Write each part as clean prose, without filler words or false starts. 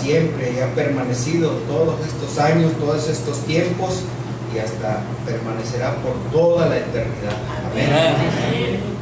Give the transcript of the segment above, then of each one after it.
siempre y ha permanecido todos estos años, todos estos tiempos y hasta permanecerá por toda la eternidad. Amén. Amén.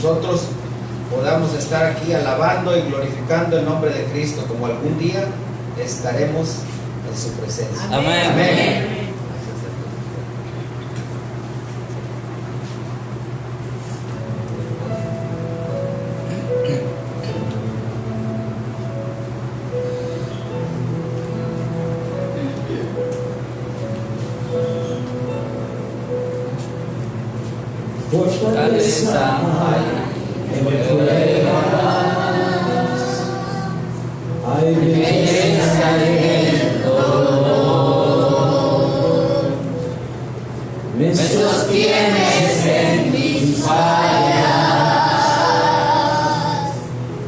Nosotros podamos estar aquí alabando y glorificando el nombre de Cristo, como algún día estaremos en su presencia. Amén. Amén. Fortaleza en pruebas, hay belleza en el dolor, me sostienes en mis fallas,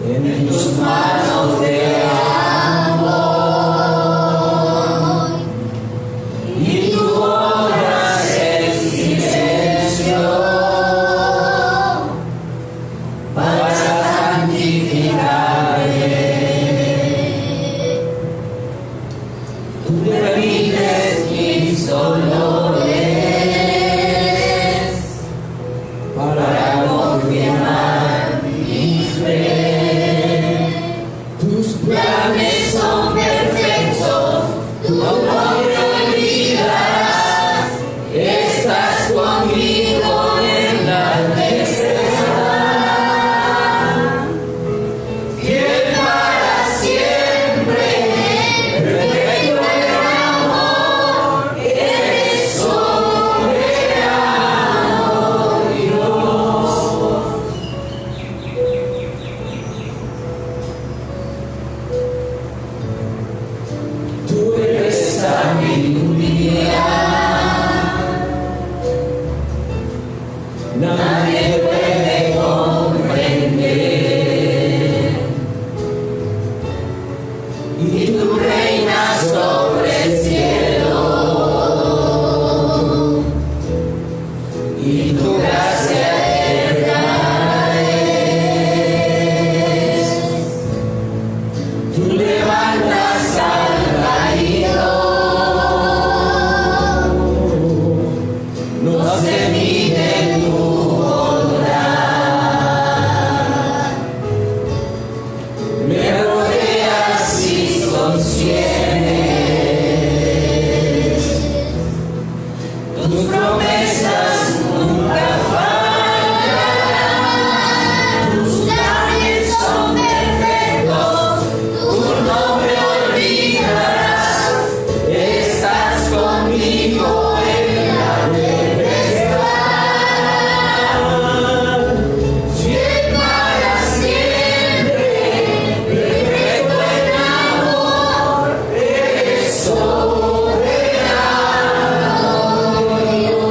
en tus manos de amor, y tu obra es silencio. Dolores para tus promesas nunca fallarán, tus planes son perfectos, tú no me olvidarás, estás conmigo en la tempestad, fiel para siempre, perfecto en amor, eres soberano, Dios.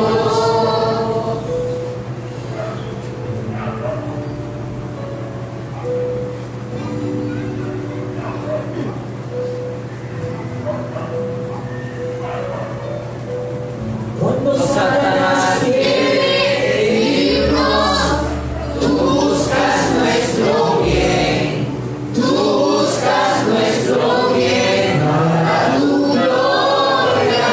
Cuando Satanás quiere herirnos, tú buscas nuestro bien, tú buscas nuestro bien para tu gloria.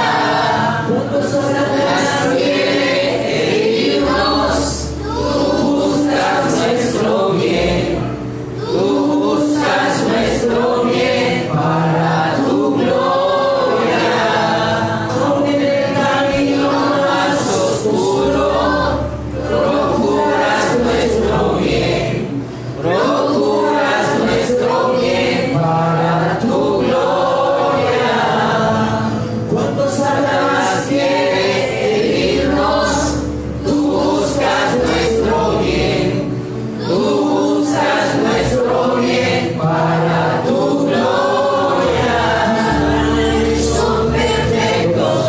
Cuando Satanás quiere herirnos, tú buscas nuestro bien, tú buscas nuestro bien para tu gloria. Aunque en el camino más oscuro procuras nuestro bien para tu gloria. Cuando Satanás quiere herirnos, tú buscas nuestro bien para tu gloria. Son perfectos,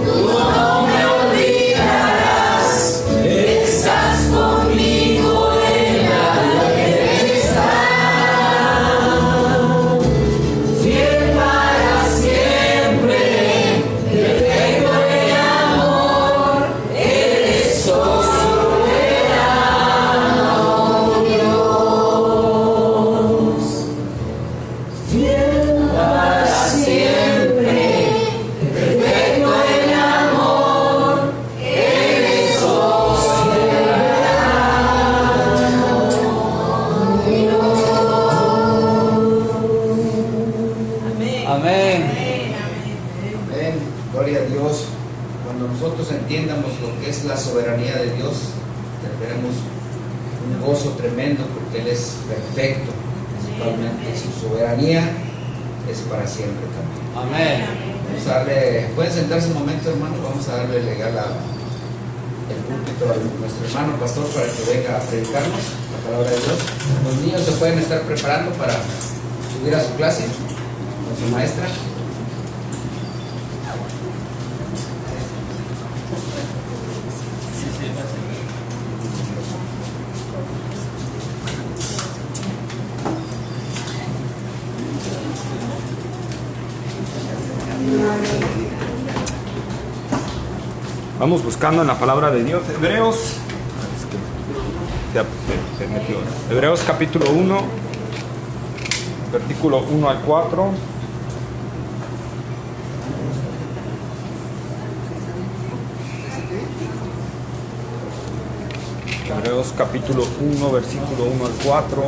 tú no me olvidarás, estás conmigo en la tempestad, fiel para siempre, perfecto en amor, eres soberano, Dios. Fiel para siempre, perfecto en amor, eres soberano, Dios. Amén. Amén. Gloria a Dios. Cuando nosotros entiendamos lo que es la soberanía de Dios, tendremos un gozo tremendo porque Él es perfecto, principalmente. Su soberanía es para siempre también. Amén. Vamos a darle, pueden sentarse un momento, hermano. Vamos a darle legal el púlpito a nuestro hermano pastor para que venga a predicarnos la palabra de Dios. Los niños se pueden estar preparando para subir a su clase con su maestra. Vamos buscando en la palabra de Dios. Hebreos capítulo 1, versículo 1 al 4. Hebreos capítulo 1, versículo 1 al 4.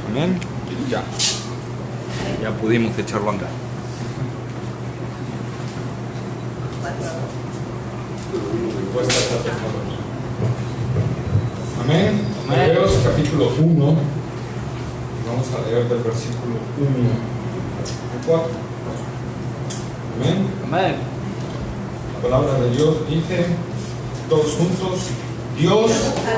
Amén. Ya pudimos echarlo a andar. Amén. Hebreos capítulo 1. Vamos a leer del versículo 1 al 4. Amén. Amén. La palabra de Dios dice, todos juntos, Dios,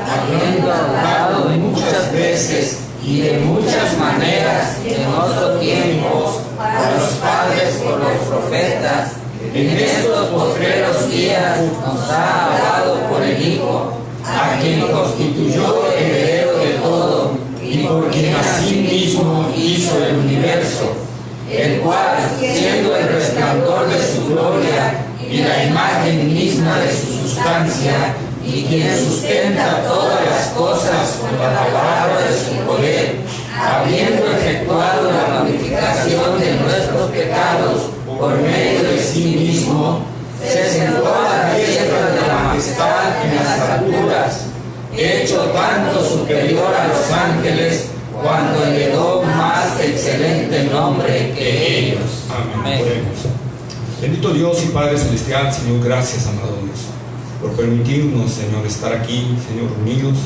Habiendo hablado muchas veces y de muchas maneras en otros tiempos a los padres por los profetas, en estos postreros días nos ha hablado por el Hijo, a quien constituyó heredero de todo, y por quien asimismo hizo el universo, el cual, siendo el resplandor de su gloria y la imagen misma de su sustancia, y quien sustenta todas las cosas con la palabra de su poder, habiendo efectuado la purificación de nuestros pecados por medio de sí mismo, se sentó a la diestra de la majestad en las alturas, hecho tanto superior a los ángeles, cuando heredó más excelente nombre que ellos. Amén. Oremos. Bendito Dios y Padre Celestial, Señor, gracias, amado Dios, por permitirnos, Señor, estar aquí, Señor, unidos,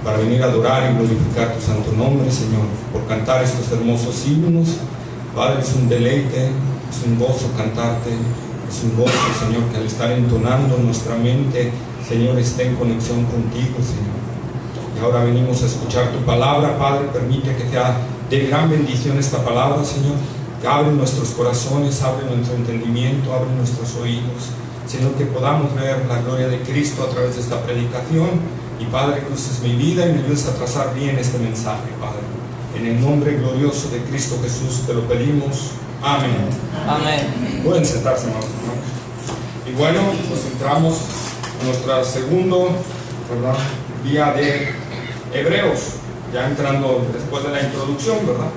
para venir a adorar y glorificar tu santo nombre, Señor, por cantar estos hermosos himnos. Padre, es un deleite, es un gozo cantarte, es un gozo, Señor, que al estar entonando nuestra mente, Señor, esté en conexión contigo, Señor. Y ahora venimos a escuchar tu palabra, Padre. Permite que sea de gran bendición esta palabra, Señor. Que abre nuestros corazones, abre nuestro entendimiento, abre nuestros oídos, Señor, que podamos ver la gloria de Cristo a través de esta predicación. Y Padre, que uses mi vida y me ayudes a trazar bien este mensaje, Padre. En el nombre glorioso de Cristo Jesús te lo pedimos. Amén. Amén. Pueden sentarse, hermanos. Y bueno, pues entramos en nuestro segundo, ¿verdad?, día de Hebreos, ya entrando después de la introducción, ¿verdad?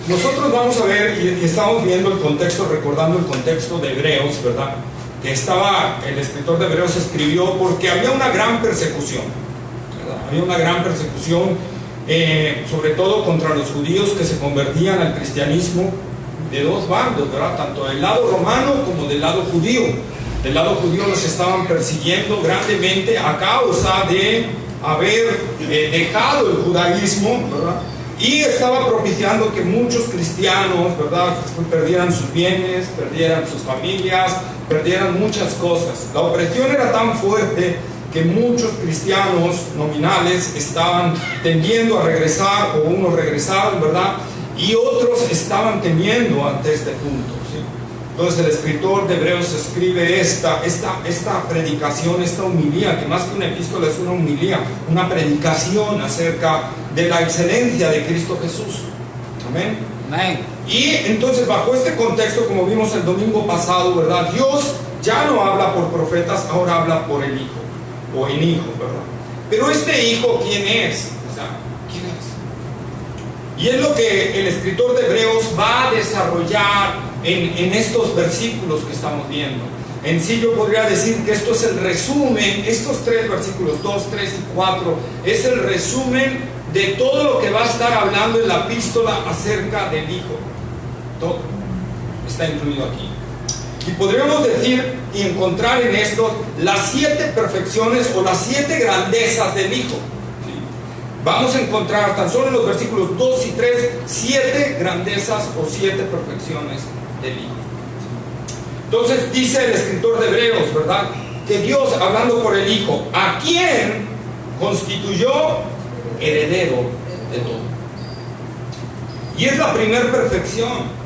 Nosotros vamos a ver, y estamos viendo el contexto, recordando el contexto de Hebreos, ¿verdad?, que el escritor de Hebreos escribió porque había una gran persecución, ¿verdad? Había una gran persecución, sobre todo contra los judíos que se convertían al cristianismo, de dos bandos, ¿verdad?, tanto del lado romano como del lado judío. Del lado judío los estaban persiguiendo grandemente a causa de haber dejado el judaísmo, ¿verdad?, y estaba propiciando que muchos cristianos, ¿verdad?, perdieran sus bienes, perdieran sus familias, perdieran muchas cosas. La opresión era tan fuerte que muchos cristianos nominales estaban tendiendo a regresar, o unos regresaron, ¿verdad?, y otros estaban temiendo ante este punto, ¿sí? Entonces el escritor de Hebreos escribe esta predicación, esta homilía, que más que una epístola es una homilía, una predicación acerca de la excelencia de Cristo Jesús. Amén. Amén. Y entonces, bajo este contexto, como vimos el domingo pasado, ¿verdad?, Dios ya no habla por profetas, ahora habla por el Hijo, o en Hijo, ¿verdad? Pero este Hijo, ¿quién es? O sea, ¿quién es? Y es lo que el escritor de Hebreos va a desarrollar en estos versículos que estamos viendo. En sí yo podría decir que esto es el resumen, estos tres versículos, 2, 3 y 4, es el resumen de todo lo que va a estar hablando en la epístola acerca del Hijo. Todo está incluido aquí. Y podríamos decir y encontrar en esto las 7 perfecciones o las 7 grandezas del Hijo. ¿Sí? Vamos a encontrar tan solo en los versículos 2 y 3 7 grandezas o 7 perfecciones del Hijo. Entonces dice el escritor de Hebreos, ¿verdad?, que Dios, hablando por el Hijo, a quien constituyó heredero de todo. Y es la primera perfección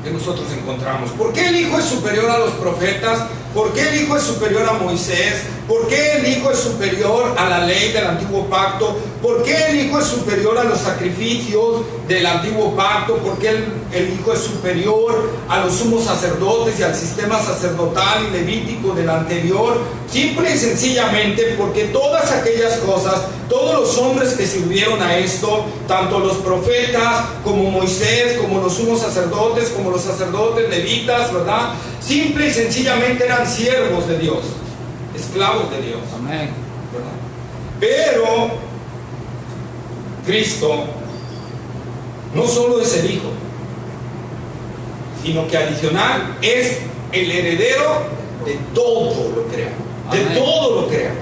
que nosotros encontramos. ¿Por qué el Hijo es superior a los profetas? ¿Por qué el Hijo es superior a Moisés? ¿Por qué el Hijo es superior a la ley del antiguo pacto? ¿Por qué el Hijo es superior a los sacrificios del antiguo pacto? ¿Por qué el Hijo es superior a los sumos sacerdotes y al sistema sacerdotal y levítico del anterior? Simple y sencillamente porque todas aquellas cosas, todos los hombres que sirvieron a esto, tanto los profetas como Moisés, como los sumos sacerdotes, como los sacerdotes levitas, ¿verdad?, simple y sencillamente eran siervos de Dios, esclavos de Dios. Amén. ¿Verdad? Pero Cristo no solo es el Hijo, sino que adicional es el heredero de todo lo creado. De Amén. todo lo creado,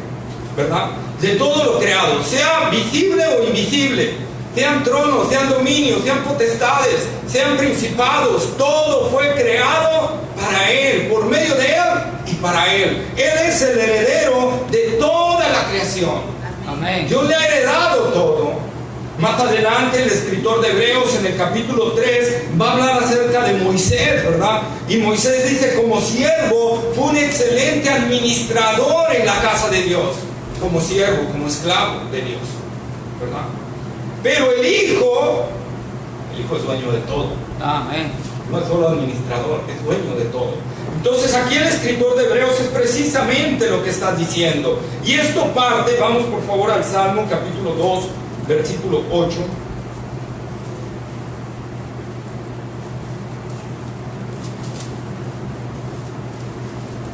¿verdad? De todo lo creado, sea visible o invisible, sean tronos, sean dominios, sean potestades, sean principados, todo fue creado para Él, por medio de Él y para Él. Él es el heredero de toda la creación. Amén. Dios le ha heredado todo. Más adelante el escritor de Hebreos en el capítulo 3 va a hablar acerca de Moisés, ¿verdad? Y Moisés dice, como siervo fue un excelente administrador en la casa de Dios, como siervo, como esclavo de Dios, ¿verdad? Pero el Hijo El Hijo es dueño de todo. Amén. No es solo administrador, es dueño de todo. Entonces aquí el escritor de Hebreos es precisamente lo que está diciendo. Y esto parte, vamos por favor al Salmo capítulo 2, versículo 8.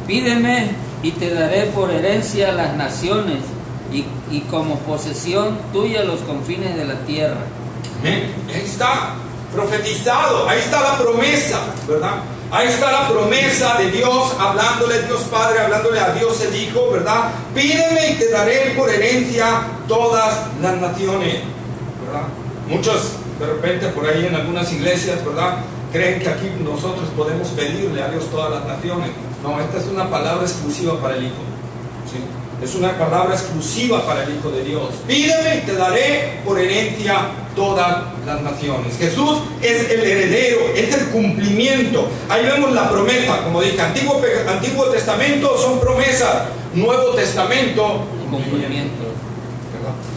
Pídeme y te daré por herencia las naciones y como posesión tuya los confines de la tierra. Amén. Ahí está profetizado, ahí está la promesa, ¿verdad? Ahí está la promesa de Dios, hablándole a Dios Padre, hablándole a Dios el Hijo, ¿verdad? Pídeme y te daré por herencia todas las naciones, ¿verdad? Muchos de repente por ahí en algunas iglesias, ¿verdad?, creen que aquí nosotros podemos pedirle a Dios todas las naciones. No, esta es una palabra exclusiva para el Hijo, ¿sí? Es una palabra exclusiva para el Hijo de Dios. Pídeme y te daré por herencia todas las naciones. Jesús es el heredero, es el cumplimiento. Ahí vemos la promesa, como dije, Antiguo Testamento son promesas, Nuevo Testamento Cumplimiento.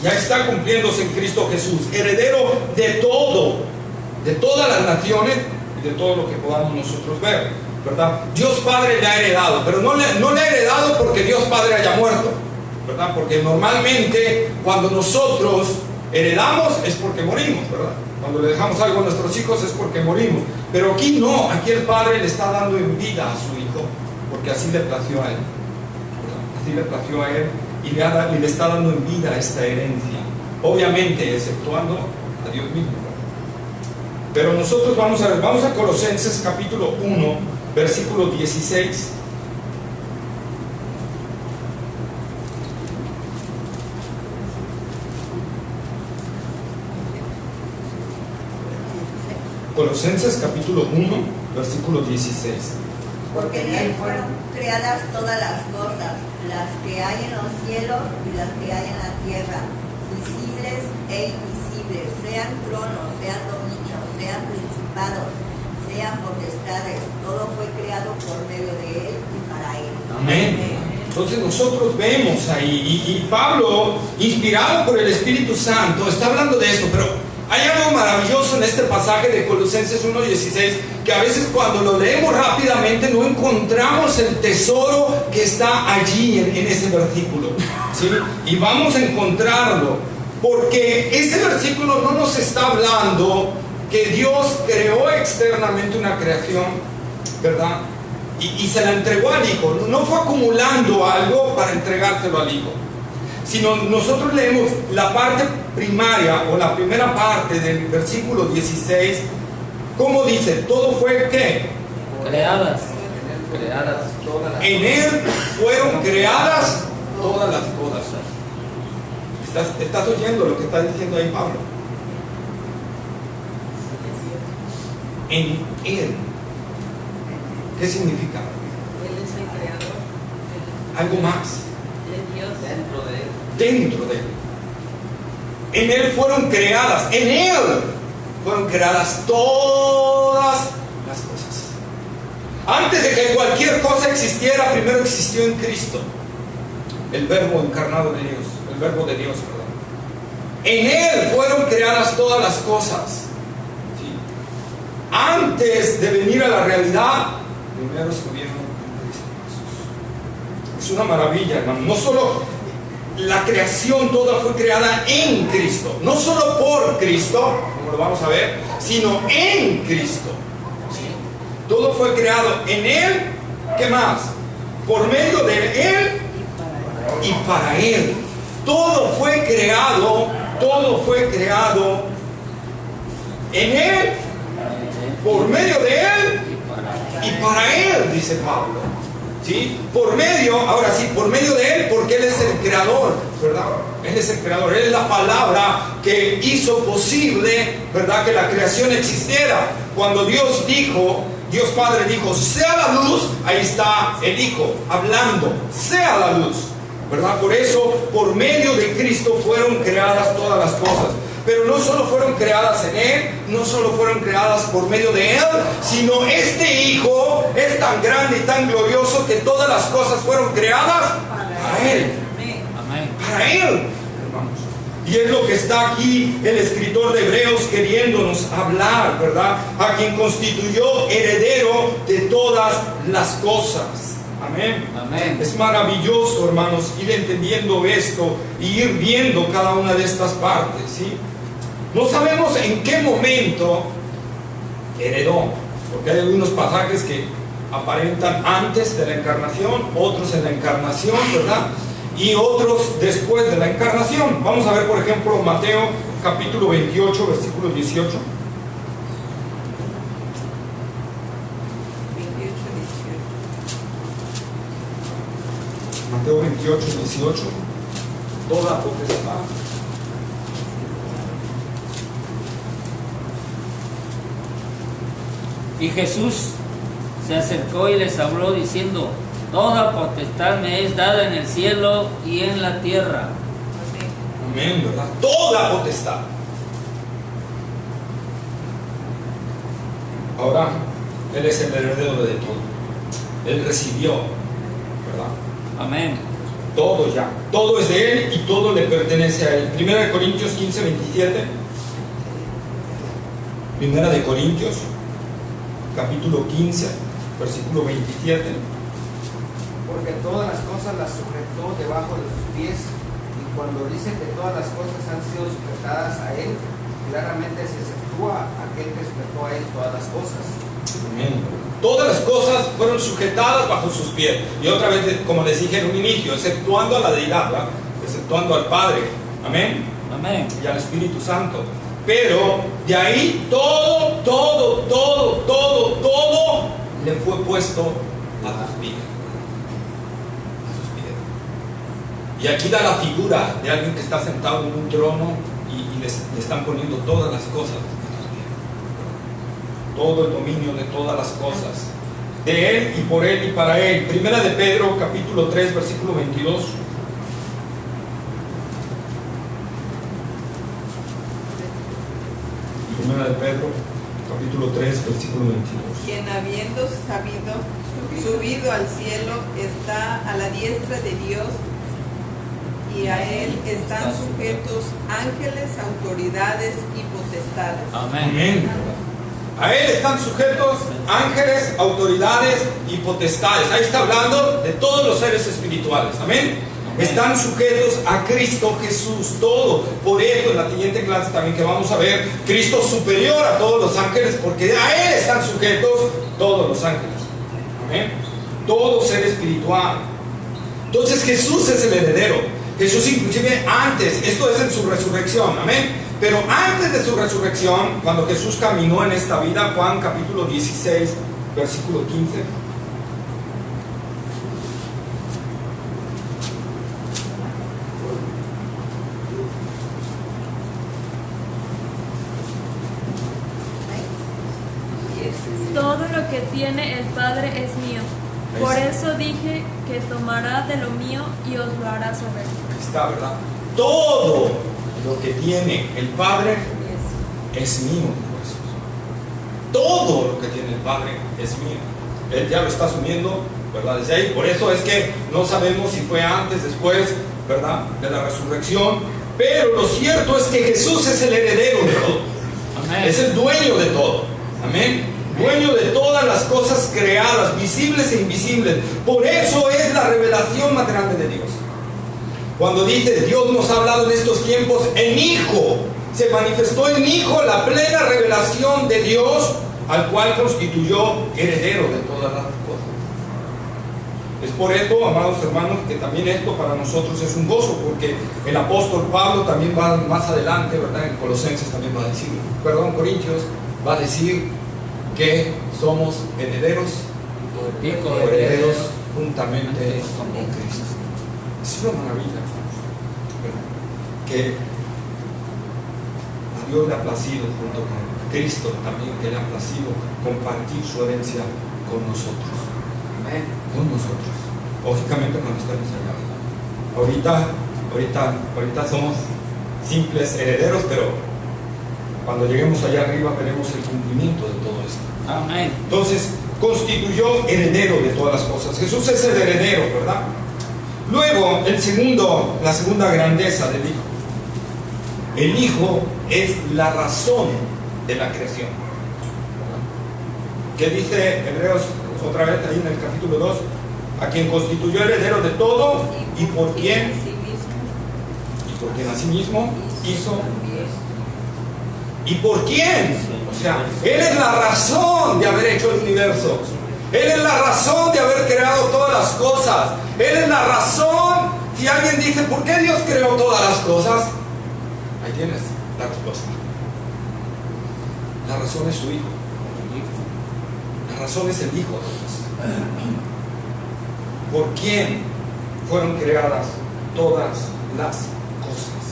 ya está cumpliéndose en Cristo Jesús, heredero de todo, de todas las naciones y de todo lo que podamos nosotros ver, ¿verdad? Dios Padre le ha heredado, pero no le ha heredado porque Dios Padre haya muerto, ¿verdad? Porque normalmente cuando nosotros heredamos es porque morimos, ¿verdad? Cuando le dejamos algo a nuestros hijos es porque morimos. Pero aquí no, aquí el Padre le está dando en vida a su Hijo, porque así le plació a Él, ¿verdad? Así le plació a Él y le está dando en vida esta herencia, obviamente exceptuando a Dios mismo, ¿verdad? Pero nosotros vamos a Colosenses capítulo 1, versículo 16. Colosenses capítulo 1, versículo 16. Porque en Él fueron creadas todas las cosas, las que hay en los cielos y las que hay en la tierra, visibles e invisibles, sean tronos, sean dominios, sean principados, sean potestades, todo fue creado por medio de Él y para Él. Amén. Entonces nosotros vemos ahí, y Pablo, inspirado por el Espíritu Santo, está hablando de esto, pero hay algo maravilloso en este pasaje de Colosenses 1:16, que a veces cuando lo leemos rápidamente no encontramos el tesoro que está allí en ese versículo, ¿sí? Y vamos a encontrarlo, porque ese versículo no nos está hablando que Dios creó externamente una creación, ¿verdad? Y se la entregó al Hijo. No fue acumulando algo para entregárselo al Hijo, sino nosotros leemos la parte primaria o la primera parte del versículo 16, ¿cómo dice? Todo fue ¿qué? Creadas. En Él fueron creadas todas las cosas. ¿Estás oyendo lo que está diciendo ahí Pablo? En Él. ¿Qué significa? Él es el creador. Algo más. De Dios. Dentro de Él. En Él fueron creadas. En Él fueron creadas todas las cosas. Antes de que cualquier cosa existiera, primero existió en Cristo el Verbo encarnado de Dios, el Verbo de Dios, perdón. En Él fueron creadas todas las cosas. ¿Sí? Antes de venir a la realidad, primero estuvieron en Cristo Jesús. Es una maravilla, hermano. No solo la creación toda fue creada en Cristo, no solo por Cristo, como lo vamos a ver, sino en Cristo. ¿Sí? Todo fue creado en Él. ¿Qué más? Por medio de Él y para Él. Todo fue creado en Él, por medio de Él y para Él, dice Pablo. ¿Sí? Por medio de Él, porque Él es el creador, ¿verdad? Él es el creador, Él es la palabra que hizo posible, ¿verdad?, que la creación existiera. Cuando Dios Padre dijo, sea la luz, ahí está el Hijo hablando, sea la luz, ¿verdad? Por eso, por medio de Cristo fueron creadas todas las cosas. Pero no solo fueron creadas en Él, no solo fueron creadas por medio de Él, sino este Hijo es tan grande y tan glorioso que todas las cosas fueron creadas para Él. Amén. Para Él, hermanos. Y es lo que está aquí el escritor de Hebreos queriéndonos hablar, ¿verdad? A quien constituyó heredero de todas las cosas. Amén. Amén. Es maravilloso, hermanos, ir entendiendo esto y ir viendo cada una de estas partes, ¿sí? No sabemos en qué momento heredó, porque hay algunos pasajes que aparentan antes de la encarnación, otros en la encarnación, ¿verdad? Y otros después de la encarnación. Vamos a ver, por ejemplo, Mateo capítulo 28, versículo 18. 28, 18. Mateo 28, 18. Toda potestad. Y Jesús se acercó y les habló diciendo: toda potestad me es dada en el cielo y en la tierra. Amén, ¿verdad? Toda potestad. Ahora, Él es el heredero de todo. Él recibió, ¿verdad? Amén. Todo ya. Todo es de Él y todo le pertenece a Él. 1 Corintios 15, 27. 1 Corintios, capítulo 15, versículo 27. Porque todas las cosas las sujetó debajo de sus pies, y cuando dice que todas las cosas han sido sujetadas a Él, claramente se exceptúa aquel que sujetó a Él todas las cosas. Amén. Todas las cosas fueron sujetadas bajo sus pies. Y otra vez, como les dije en un inicio, exceptuando a la deidad, ¿verdad? Exceptuando al Padre. Amén. Amén. Y al Espíritu Santo. Pero de ahí todo le fue puesto a sus pies. Y aquí da la figura de alguien que está sentado en un trono y le están poniendo todas las cosas. Todo el dominio de todas las cosas. De Él y por Él y para Él. Primera de Pedro, capítulo 3, versículo 22. Primera de Pedro, capítulo 3, versículo 22. Quien habiendo subido al cielo está a la diestra de Dios, y a Él están sujetos ángeles, autoridades y potestades. Amén. Amén. A Él están sujetos ángeles, autoridades y potestades. Ahí está hablando de todos los seres espirituales. Amén. Están sujetos a Cristo Jesús, todo. Por eso en la siguiente clase también que vamos a ver, Cristo superior a todos los ángeles, porque a Él están sujetos todos los ángeles. Amén. Todo ser espiritual. Entonces Jesús es el heredero. Jesús inclusive antes, esto es en su resurrección, amén. Pero antes de su resurrección, cuando Jesús caminó en esta vida, Juan capítulo 16, versículo 15. Todo lo que tiene el Padre es mío. Por eso dije que tomará de lo mío y os lo hará saber. Ahí está, ¿verdad? Todo lo que tiene el Padre es mío. Todo lo que tiene el Padre es mío. Él ya lo está asumiendo, ¿verdad? Desde ahí. Por eso es que no sabemos si fue antes, después, ¿verdad? De la resurrección. Pero lo cierto es que Jesús es el heredero de todo. Amén. Es el dueño de todo. Amén. Dueño de todas las cosas creadas, visibles e invisibles. Por eso es la revelación más grande de Dios. Cuando dice Dios nos ha hablado en estos tiempos en Hijo, se manifestó en Hijo la plena revelación de Dios, al cual constituyó heredero de todas las cosas. Es por esto, amados hermanos, que también esto para nosotros es un gozo, porque el apóstol Pablo también va más adelante, ¿verdad? En Colosenses también va a decir, Corintios va a decir que somos herederos, herederos juntamente con Cristo. Es una maravilla, ¿verdad? Que a Dios le ha placido, junto con Cristo también, que le ha placido compartir su herencia con nosotros. Amén. Con nosotros. Lógicamente cuando estemos allá. Ahorita somos simples herederos, pero cuando lleguemos allá arriba veremos el cumplimiento de todo esto. Amén. Entonces, constituyó heredero de todas las cosas. Jesús es el heredero, ¿verdad? Luego, la segunda grandeza del Hijo. El Hijo es la razón de la creación. ¿Qué dice Hebreos otra vez ahí en el capítulo 2? A quien constituyó heredero de todo y por quien asimismo hizo. ¿Y por quién? O sea, Él es la razón de haber hecho el universo. Él es la razón de haber creado todas las cosas. Él es la razón. Si alguien dice, ¿por qué Dios creó todas las cosas? Ahí tienes la respuesta. La razón es su Hijo. La razón es el Hijo de Dios. ¿Por quién fueron creadas todas las cosas?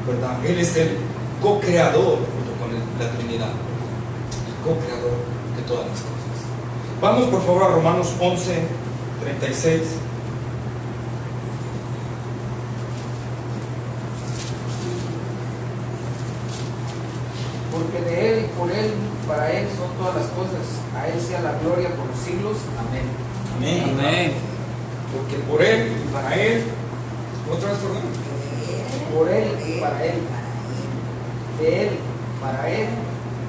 ¿Verdad? Él es el co-creador junto con la Trinidad. El co-creador de todas las cosas. Vamos por favor a Romanos 11, 36. Porque de Él y por Él, para Él son todas las cosas. A Él sea la gloria por los siglos. Amén. Amén. Amén. Porque por Él y para Él. Otra vez, perdón. Por Él y para Él. De Él, para Él,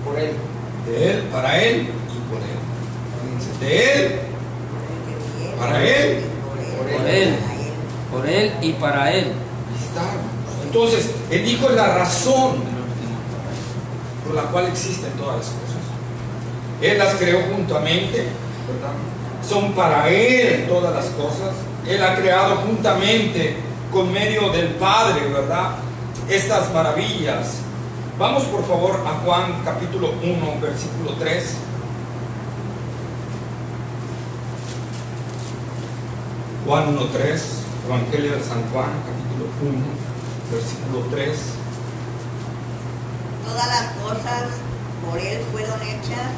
por Él. De Él, para Él y por Él. De Él, para Él, Por Él. Por Él y para Él. y está. Entonces, el Hijo es la razón por la cual existen todas las cosas. Él las creó juntamente, ¿verdad? Son para Él todas las cosas. Él ha creado juntamente con medio del Padre, ¿verdad? Estas maravillas. Vamos por favor a Juan capítulo 1, versículo 3. Juan 1:3, Evangelio de San Juan, capítulo 1, versículo 3. Todas las cosas por Él fueron hechas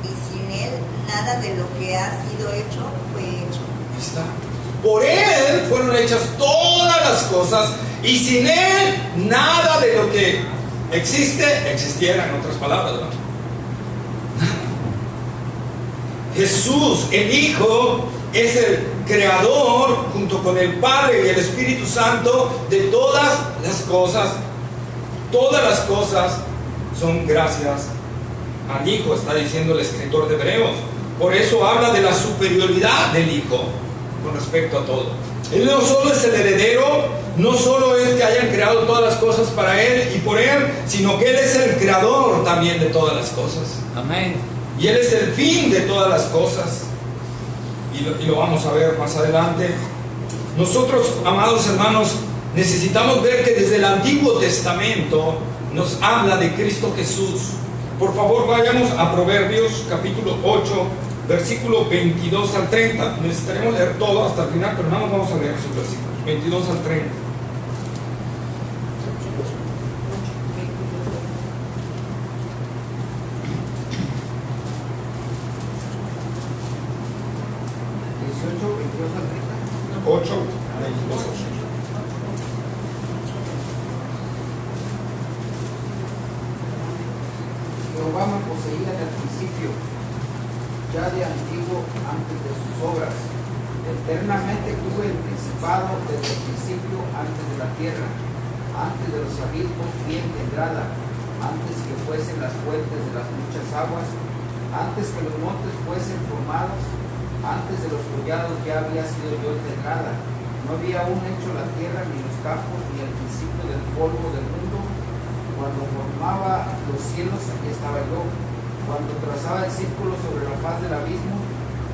y sin Él nada de lo que ha sido hecho fue hecho. Ahí está. Por Él fueron hechas todas las cosas y sin Él nada de lo que existiera, en otras palabras, ¿verdad? Jesús, el Hijo, es el creador junto con el Padre y el Espíritu Santo de todas las cosas. Todas las cosas son gracias al Hijo, está diciendo el escritor de Hebreos. Por eso habla de la superioridad del Hijo con respecto a todo. Él no solo es el heredero, no solo es que hayan creado todas las cosas para Él y por Él, sino que Él es el creador también de todas las cosas. Amén. Y Él es el fin de todas las cosas. Y lo vamos a ver más adelante. Nosotros, amados hermanos, necesitamos ver que desde el Antiguo Testamento nos habla de Cristo Jesús. Por favor, vayamos a Proverbios capítulo 8, versículo 22 al 30. Necesitaremos leer todo hasta el final, pero nada más vamos a leer esos versículos, 22 al 30. Jehová me poseía en el principio, ya de antiguo, antes de sus obras. Eternamente tuve el principado desde el principio, antes de la tierra, antes de los abismos fui engendrada, antes que fuesen las fuentes de las muchas aguas, antes que los montes fuesen formados, antes de los collados ya había sido yo engendrada. No había aún hecho la tierra, ni los campos, ni el principio del polvo del mundo. Cuando formaba los cielos, aquí estaba yo. Cuando trazaba el círculo sobre la faz del abismo,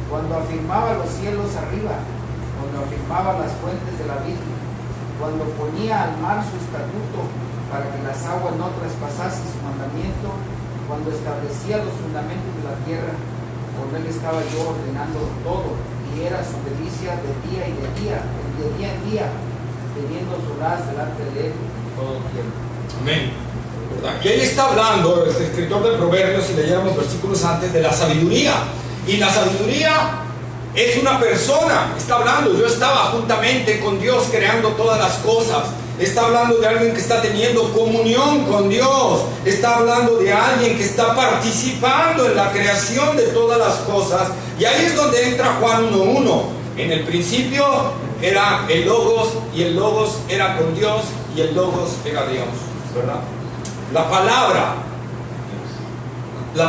cuando afirmaba los cielos arriba, cuando afirmaba las fuentes del abismo, cuando ponía al mar su estatuto para que las aguas no traspasasen su mandamiento, cuando establecía los fundamentos de la tierra, con él estaba yo ordenando todo, y era su delicia de día y de día en día, teniendo solaz delante de él todo el tiempo. Amén. ¿Verdad? Y ahí está hablando este escritor de Proverbios, si leyéramos versículos antes, de la sabiduría. Y la sabiduría es una persona, está hablando, yo estaba juntamente con Dios creando todas las cosas. Está hablando de alguien que está teniendo comunión con Dios. Está hablando de alguien que está participando en la creación de todas las cosas. Y ahí es donde entra Juan 1:1. En el principio era el Logos, y el Logos era con Dios, y el Logos era Dios. ¿verdad? La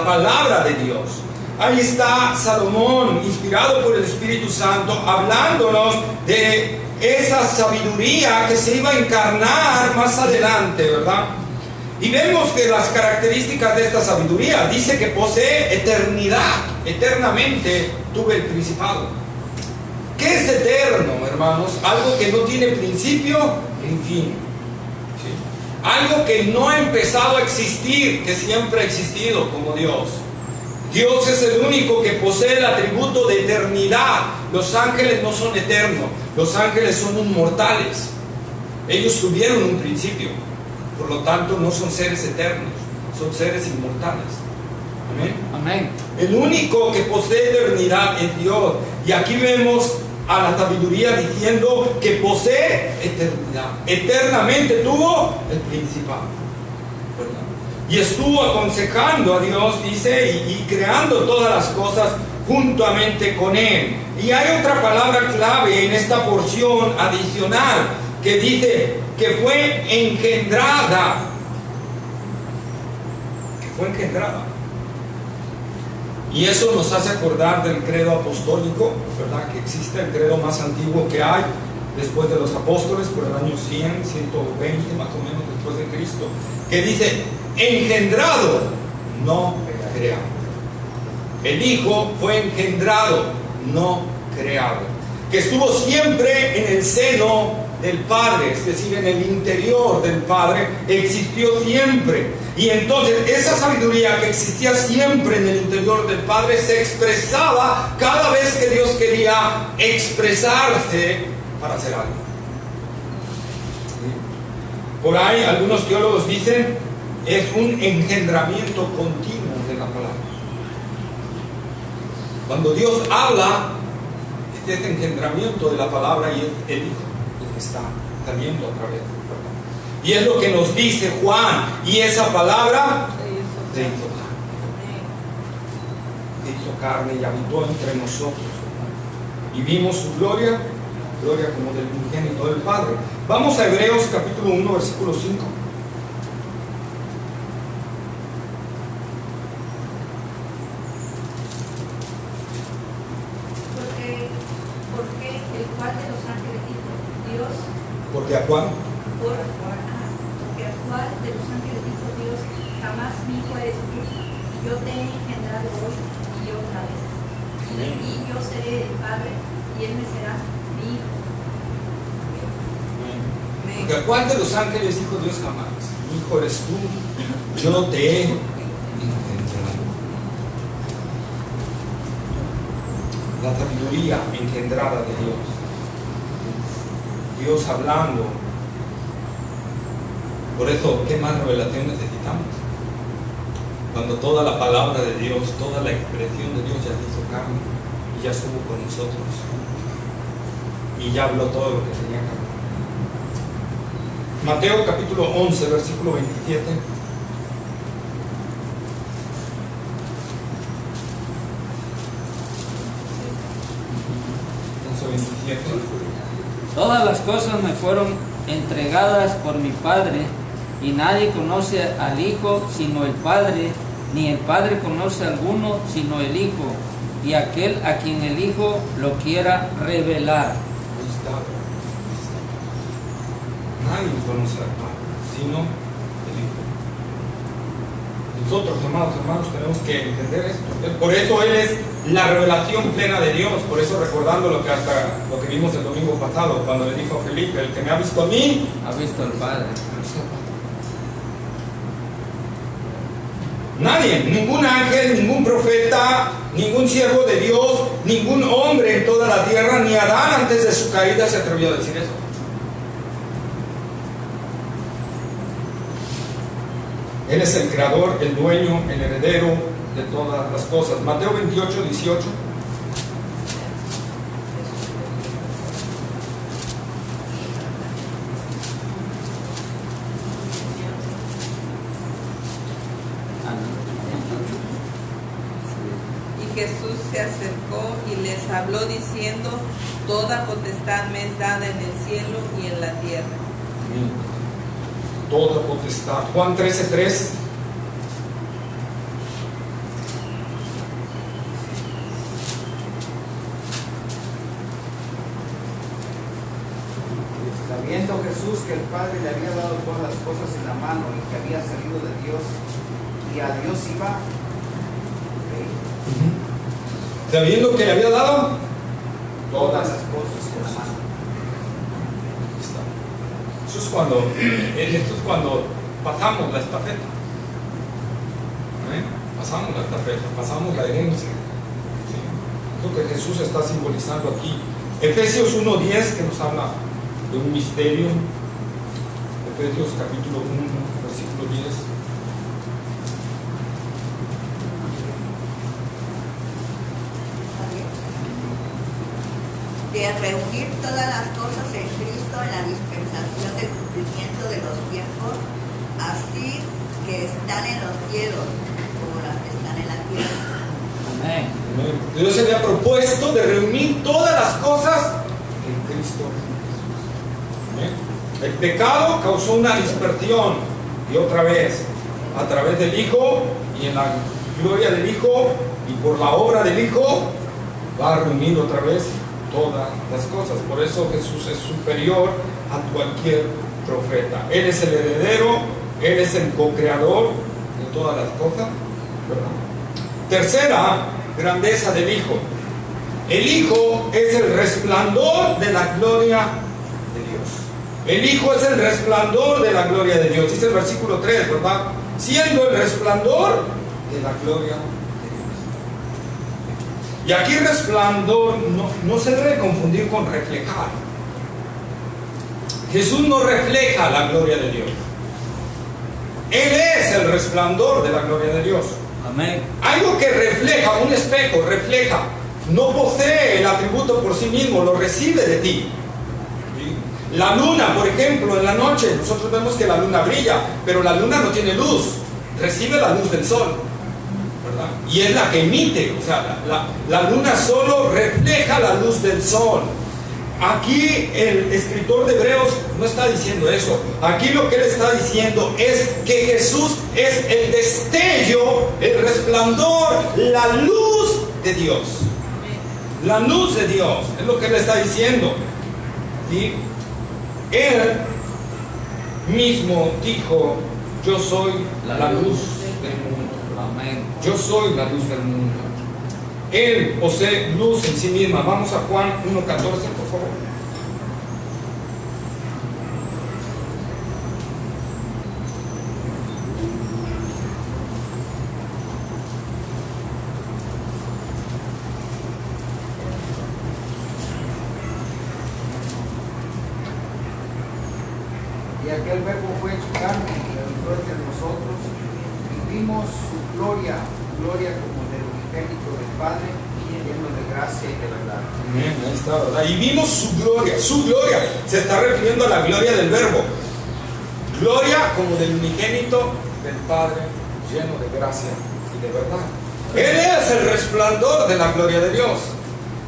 palabra de Dios. Ahí está Salomón, inspirado por el Espíritu Santo, hablándonos de esa sabiduría que se iba a encarnar más adelante, ¿verdad? Y vemos que las características de esta sabiduría, dice que posee eternidad, eternamente tuve el principado. ¿Qué es eterno, hermanos? Algo que no tiene principio ni fin. ¿Sí? Algo que no ha empezado a existir, que siempre ha existido como Dios. Dios es el único que posee el atributo de eternidad. Los ángeles no son eternos, los ángeles son inmortales. Ellos tuvieron un principio, por lo tanto no son seres eternos, son seres inmortales. Amén. Amén. El único que posee eternidad es Dios. Y aquí vemos a la sabiduría diciendo que posee eternidad. Eternamente tuvo el principado. Y estuvo aconsejando a Dios, dice, y creando todas las cosas juntamente con Él. Y hay otra palabra clave en esta porción adicional que dice que fue engendrada. Que fue engendrada. Y eso nos hace acordar del credo apostólico, ¿verdad? Que existe el credo más antiguo que hay después de los apóstoles, por el año 100, 120 más o menos después de Cristo, que dice: engendrado, no creado. El Hijo fue engendrado, no creado. Que estuvo siempre en el seno del Padre, es decir, en el interior del Padre, existió siempre. Y entonces esa sabiduría que existía siempre en el interior del Padre se expresaba cada vez que Dios quería expresarse para hacer algo. Por ahí algunos teólogos dicen es un engendramiento continuo de la palabra. Cuando Dios habla, este engendramiento de la palabra y el Hijo el que está saliendo otra vez. Y es lo que nos dice Juan. Y esa palabra se hizo carne y habitó entre nosotros. Y vimos su gloria, gloria como del unigénito del Padre. Vamos a Hebreos capítulo 1, versículo 5. Porque el cual de los ángeles dijo, Dios, Porque a Juan, porque al cual de los ángeles dijo Dios, jamás mi hijo eres tú, y yo te he engendrado hoy y otra vez. Y yo seré el Padre, y él me será mi hijo. porque a cuál de los ángeles dijo Dios jamás: mi hijo eres tú, yo te he engendrado. La sabiduría engendrada de Dios. Dios hablando. Por eso, ¿qué más revelación necesitamos? Cuando toda la palabra de Dios, toda la expresión de Dios ya se hizo carne y ya estuvo con nosotros y ya habló todo lo que tenía que hablar. Mateo capítulo 11, versículo 27. Todas las cosas me fueron entregadas por mi Padre, y nadie conoce al Hijo sino el Padre, ni el Padre conoce a alguno sino el Hijo, y aquel a quien el Hijo lo quiera revelar. Ahí está. Nadie conoce al Padre sino el Hijo. Nosotros, hermanos, tenemos que entender esto. Por eso Él es la revelación plena de Dios. Por eso, recordando lo que vimos el domingo pasado, cuando le dijo a Felipe: el que me ha visto a mí, Ha visto al Padre. nadie, ningún ángel, ningún profeta, ningún siervo de Dios, ningún hombre en toda la tierra, ni Adán antes de su caída se atrevió a decir eso. Él es el creador, el dueño, el heredero de todas las cosas. Mateo 28, 18. Y Jesús se acercó y les habló diciendo: toda potestad me es dada en el cielo y en la tierra. toda potestad. Juan 13:3. Sabiendo Jesús que el Padre le había dado todas las cosas en la mano y que había salido de Dios y a Dios iba, Sabiendo que le había dado todas las cosas en la mano. Esto es cuando pasamos la estafeta. Pasamos la estafeta, pasamos la herencia. ¿Sí? Es lo que Jesús está simbolizando aquí. Efesios 1:10, que nos habla de un misterio. Efesios capítulo 1, versículo 10. De reunir todas las cosas en Cristo en la dispensación del cumplimiento de los tiempos, así que están en los cielos como las que están en la tierra. Amén. Dios se había propuesto de reunir todas las cosas en Cristo. Amén. El pecado causó una dispersión, y otra vez, a través del Hijo y en la gloria del Hijo y por la obra del Hijo, va a reunir otra vez todas las cosas. Por eso Jesús es superior a cualquier profeta. Él es el heredero, Él es el co-creador de todas las cosas, ¿verdad? Tercera grandeza del Hijo. El Hijo es el resplandor de la gloria de Dios. El Hijo es el resplandor de la gloria de Dios. Dice el versículo 3, ¿verdad? Siendo el resplandor de la gloria de Dios. Y aquí resplandor no se debe confundir con reflejar. Jesús no refleja la gloria de Dios. Él es el resplandor de la gloria de Dios. Amén. Algo que refleja, un espejo refleja, no posee el atributo por sí mismo, lo recibe de ti. ¿Sí? La luna, por ejemplo, en la noche, nosotros vemos que la luna brilla, pero la luna no tiene luz, recibe la luz del sol, ¿verdad? Y es la que emite, o sea, la luna solo refleja la luz del sol. Aquí el escritor de Hebreos no está diciendo eso. Aquí lo que él está diciendo es que Jesús es el destello, el resplandor, la luz de Dios. La luz de Dios, es lo que él está diciendo. ¿Sí? Él mismo dijo: yo soy la luz del mundo. Amén. Yo soy la luz del mundo. Él posee luz en sí misma. Vamos a Juan 1:14, por favor. Y aquel verbo fue hecho carne y habitó entre nosotros, y vimos su gloria, gloria como del unigénito del Padre, lleno de gracia y de verdad. Amén, ahí está, ¿verdad? Y vimos su gloria, se está refiriendo a la gloria del verbo. Gloria como del unigénito del Padre, lleno de gracia y de verdad. Él es el resplandor de la gloria de Dios.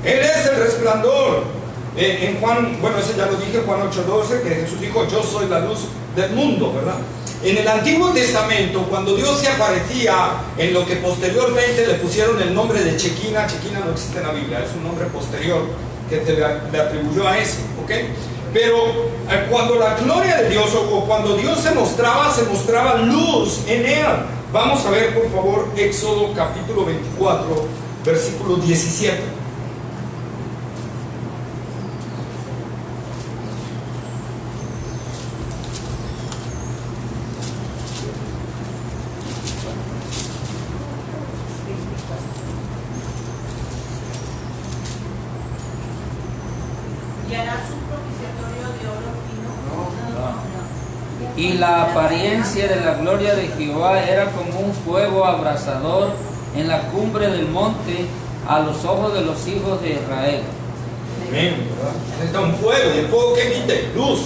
Él es el resplandor. En Juan, bueno, ese ya lo dije, Juan 8:12, que Jesús dijo: yo soy la luz del mundo, ¿verdad? En el Antiguo Testamento, cuando Dios se aparecía en lo que posteriormente le pusieron el nombre de Chequina, Chequina no existe en la Biblia, es un nombre posterior que le atribuyó a eso, ¿ok? Pero cuando la gloria de Dios, o cuando Dios se mostraba luz en él. Vamos a ver, por favor, Éxodo capítulo 24, versículo 17. Y la apariencia de la gloria de Jehová era como un fuego abrasador en la cumbre del monte a los ojos de los hijos de Israel. Amén, ¿verdad? Está un fuego, y el fuego que emite luz.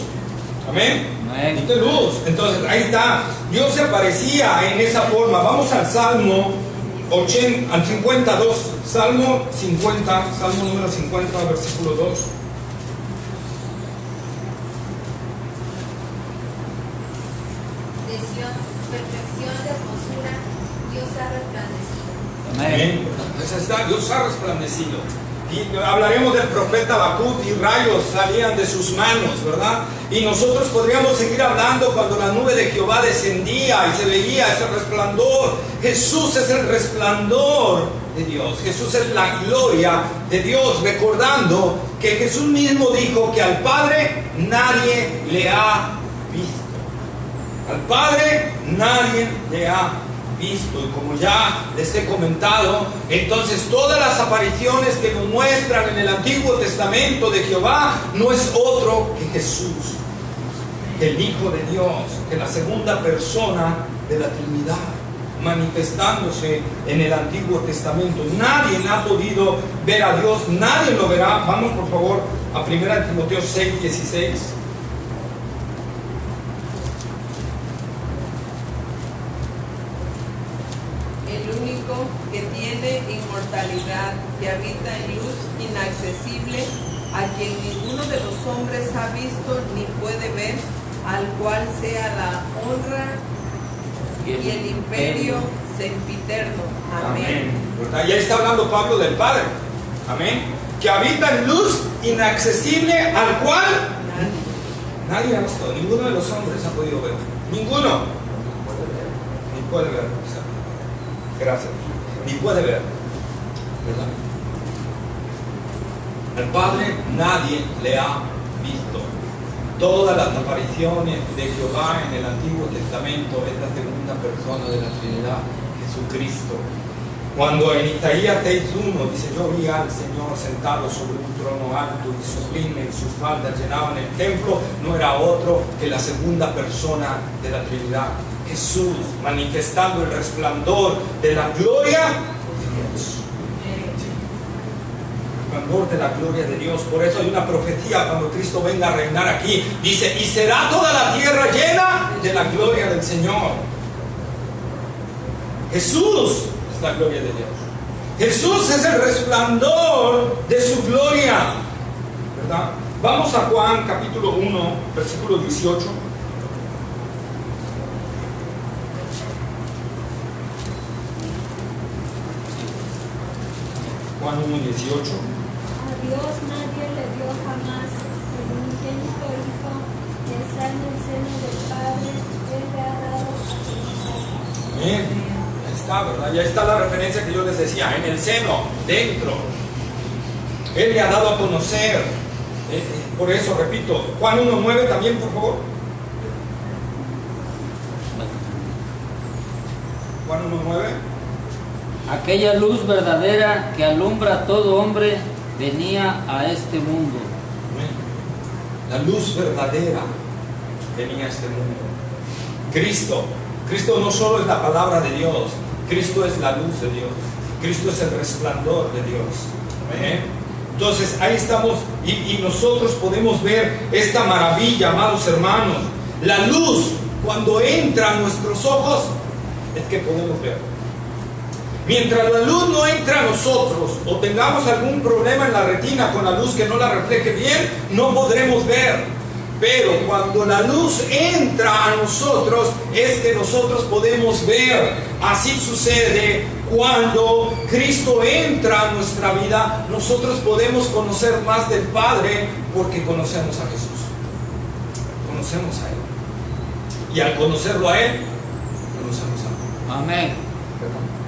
Amén. Emite luz. Entonces ahí está. Dios se aparecía en esa forma. Vamos al Salmo 52. Salmo 50, Salmo número 50, versículo 2. Amén. Pues está, Dios ha resplandecido. Y hablaremos del profeta Habacuc, y rayos salían de sus manos, ¿verdad? Y nosotros podríamos seguir hablando cuando la nube de Jehová descendía y se veía ese resplandor. Jesús es el resplandor de Dios. Jesús es la gloria de Dios, recordando que Jesús mismo dijo que al Padre nadie le ha visto. Al Padre nadie le ha visto. Y como ya les he comentado, entonces todas las apariciones que nos muestran en el Antiguo Testamento de Jehová no es otro que Jesús, el Hijo de Dios, que la segunda persona de la Trinidad, manifestándose en el Antiguo Testamento. Nadie ha podido ver a Dios, nadie lo verá. Vamos por favor a 1 Timoteo 6:16. El único que tiene inmortalidad, que habita en luz inaccesible, a quien ninguno de los hombres ha visto ni puede ver, al cual sea la honra y el imperio sempiterno. Amén. ¿Verdad? Ya está hablando Pablo del Padre. Amén. Que habita en luz inaccesible, al cual nadie ha visto, ninguno de los hombres ha podido ver. Ninguno. Ni puede ver. Gracias. Ni puede ver. ¿Verdad? Al Padre nadie le ha visto. Todas las apariciones de Jehová en el Antiguo Testamento es la segunda persona de la Trinidad, Jesucristo. Cuando en Isaías 6:1 dice: yo vi al Señor sentado sobre un trono alto y sublime, y sus faldas llenaban el templo, no era otro que la segunda persona de la Trinidad, Jesús, manifestando el resplandor de la gloria de Dios. De la gloria de Dios. Por eso hay una profecía cuando Cristo venga a reinar aquí. Dice: y será toda la tierra llena de la gloria del Señor. Jesús es la gloria de Dios. Jesús es el resplandor de su gloria, ¿verdad? Vamos a Juan capítulo 1 versículo 18. Juan 1:18. Dios nadie le dio jamás, el unigénito Hijo que está en el seno del Padre, Él le ha dado a conocer. Amén. Ya está, ¿verdad? Ya está la referencia que yo les decía, en el seno, dentro. Él le ha dado a conocer. Por eso, repito, Juan 1:9 también, por favor. Juan 1:9. Aquella luz verdadera que alumbra a todo hombre venía a este mundo. La luz verdadera venía a este mundo. Cristo no solo es la palabra de Dios, Cristo es la luz de Dios, Cristo es el resplandor de Dios. ¿Eh? Entonces ahí estamos y nosotros podemos ver esta maravilla, amados hermanos. La luz, cuando entra a nuestros ojos, es que podemos ver. Mientras la luz no entra a nosotros o tengamos algún problema en la retina con la luz que no la refleje bien, no podremos ver. Pero cuando la luz entra a nosotros, es que nosotros podemos ver. Así sucede cuando Cristo entra a nuestra vida. Nosotros podemos conocer más del Padre porque conocemos a Jesús. Conocemos a Él. Y al conocerlo a Él, conocemos a Él. Amén.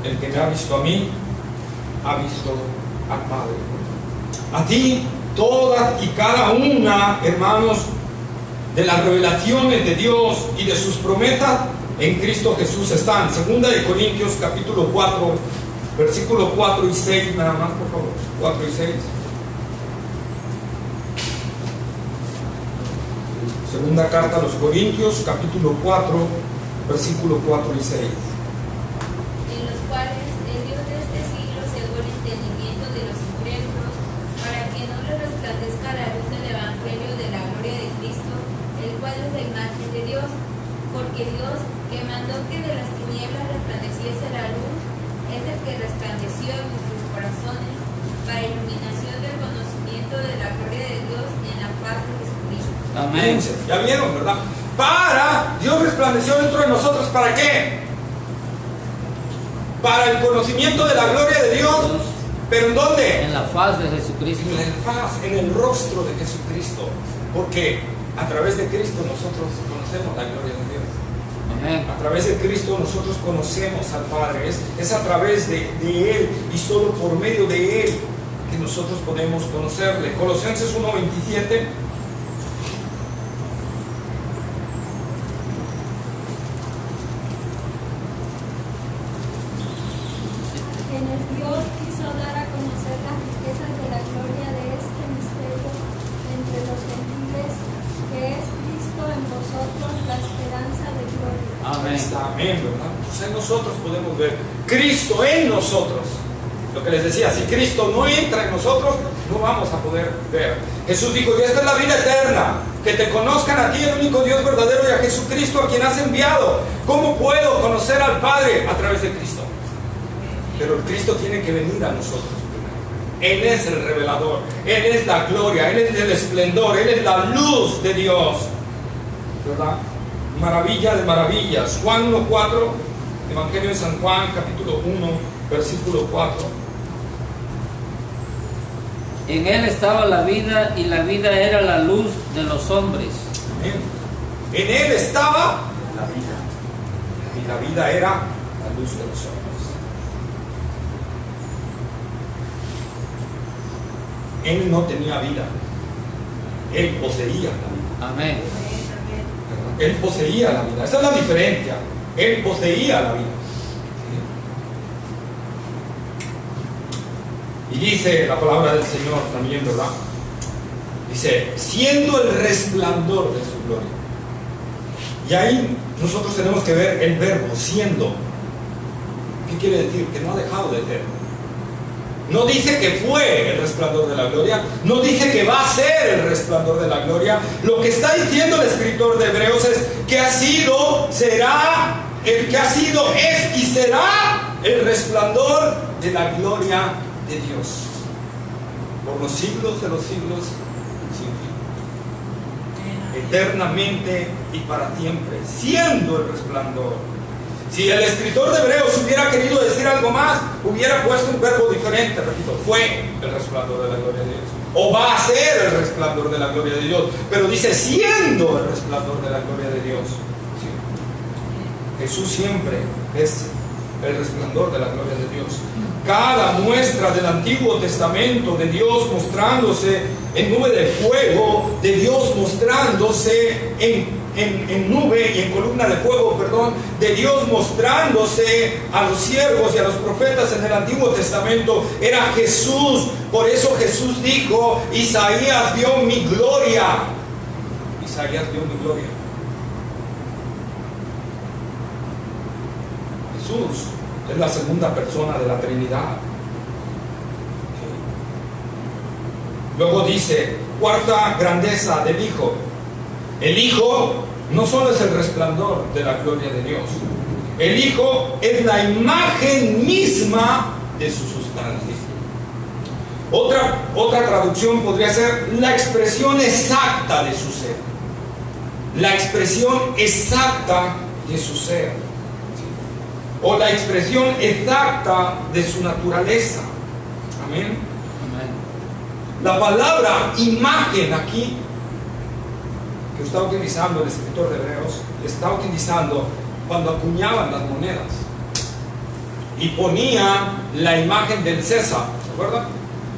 El que me ha visto a mí, ha visto al Padre. A ti, todas y cada una, hermanos, de las revelaciones de Dios y de sus promesas en Cristo Jesús están. Segunda de Corintios capítulo 4, versículos 4 y 6, nada más, por favor. 4 y 6. Segunda carta a los Corintios, capítulo 4, versículos 4 y 6. Cuales el Dios de este siglo cegó el entendimiento de los incrédulos, para que no les resplandezca la luz del Evangelio de la gloria de Cristo, el cual es la imagen de Dios. Porque Dios, que mandó que de las tinieblas resplandeciese la luz, es el que resplandeció en nuestros corazones para iluminación del conocimiento de la gloria de Dios en la faz de Jesucristo. Amén. Ya vieron, ¿verdad? Dios resplandeció dentro de nosotros, ¿para qué? para el conocimiento de la gloria de Dios. ¿Pero en dónde? En la faz de Jesucristo. En la faz, en el rostro de Jesucristo. Porque a través de Cristo nosotros conocemos la gloria de Dios. Amén. A través de Cristo nosotros conocemos al Padre. Es a través de Él y solo por medio de Él que nosotros podemos conocerle. Colosenses 1:27. Quienes Dios quiso dar a conocer las riquezas de la gloria de este misterio entre los gentiles, que es Cristo en vosotros, la esperanza de gloria. Amén. Amén, ¿verdad? Pues en nosotros podemos ver Cristo en nosotros. Lo que les decía, si Cristo no entra en nosotros, no vamos a poder ver. Jesús dijo, y esta es la vida eterna, que te conozcan a ti, el único Dios verdadero, y a Jesucristo a quien has enviado. ¿Cómo puedo conocer al Padre? A través de Cristo. Pero el Cristo tiene que venir a nosotros primero. Él es el revelador, Él es la gloria, Él es el esplendor, Él es la luz de Dios, ¿verdad? Maravilla de maravillas. Juan 1:4, Evangelio de San Juan, capítulo 1, versículo 4. En Él estaba la vida y la vida era la luz de los hombres. Amén. En Él estaba la vida y la vida era la luz de los hombres. Él no tenía vida, Él poseía la vida. Amén. Él poseía la vida. Esa es la diferencia. Él poseía la vida. Y dice la palabra del Señor también, ¿verdad? Dice, siendo el resplandor de su gloria. Y ahí nosotros tenemos que ver el verbo, siendo. ¿Qué quiere decir? Que no ha dejado de ser. No dice que fue el resplandor de la gloria, no dice que va a ser el resplandor de la gloria. Lo que está diciendo el escritor de Hebreos es que ha sido, será, el que ha sido, es y será el resplandor de la gloria de Dios por los siglos de los siglos, sin fin, eternamente y para siempre, siendo el resplandor. Si el escritor de Hebreos hubiera querido decir algo más, hubiera puesto un verbo diferente. Repito, fue el resplandor de la gloria de Dios, o va a ser el resplandor de la gloria de Dios, pero dice siendo el resplandor de la gloria de Dios. Sí. Jesús siempre es el resplandor de la gloria de Dios. Cada muestra del Antiguo Testamento de Dios mostrándose en nube de fuego, de Dios mostrándose en nube y en columna de fuego, perdón, de Dios mostrándose a los siervos y a los profetas en el Antiguo Testamento, era Jesús. Por eso Jesús dijo, Isaías vio mi gloria. Isaías vio mi gloria. Jesús es la segunda persona de la Trinidad. Luego dice, cuarta grandeza del Hijo. El Hijo no solo es el resplandor de la gloria de Dios, el Hijo es la imagen misma de su sustancia. Otra traducción podría ser la expresión exacta de su ser. La expresión exacta de su ser. O la expresión exacta de su naturaleza. Amén. Amén. La palabra imagen aquí que está utilizando el escritor de Hebreos, está utilizando cuando acuñaban las monedas y ponía la imagen del César, ¿se acuerdan?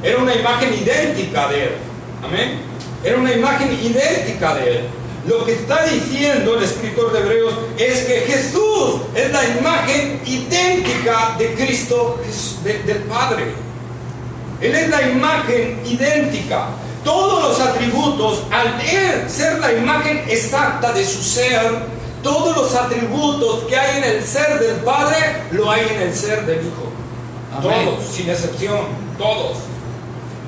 Era una imagen idéntica de él. Amén. Era una imagen idéntica de él. Lo que está diciendo el escritor de Hebreos es que Jesús es la imagen idéntica de Cristo, del Padre. Él es la imagen idéntica. Todos los atributos, al él ser la imagen exacta de su ser, todos los atributos que hay en el ser del Padre, lo hay en el ser del Hijo. Amén. Todos, sin excepción, todos.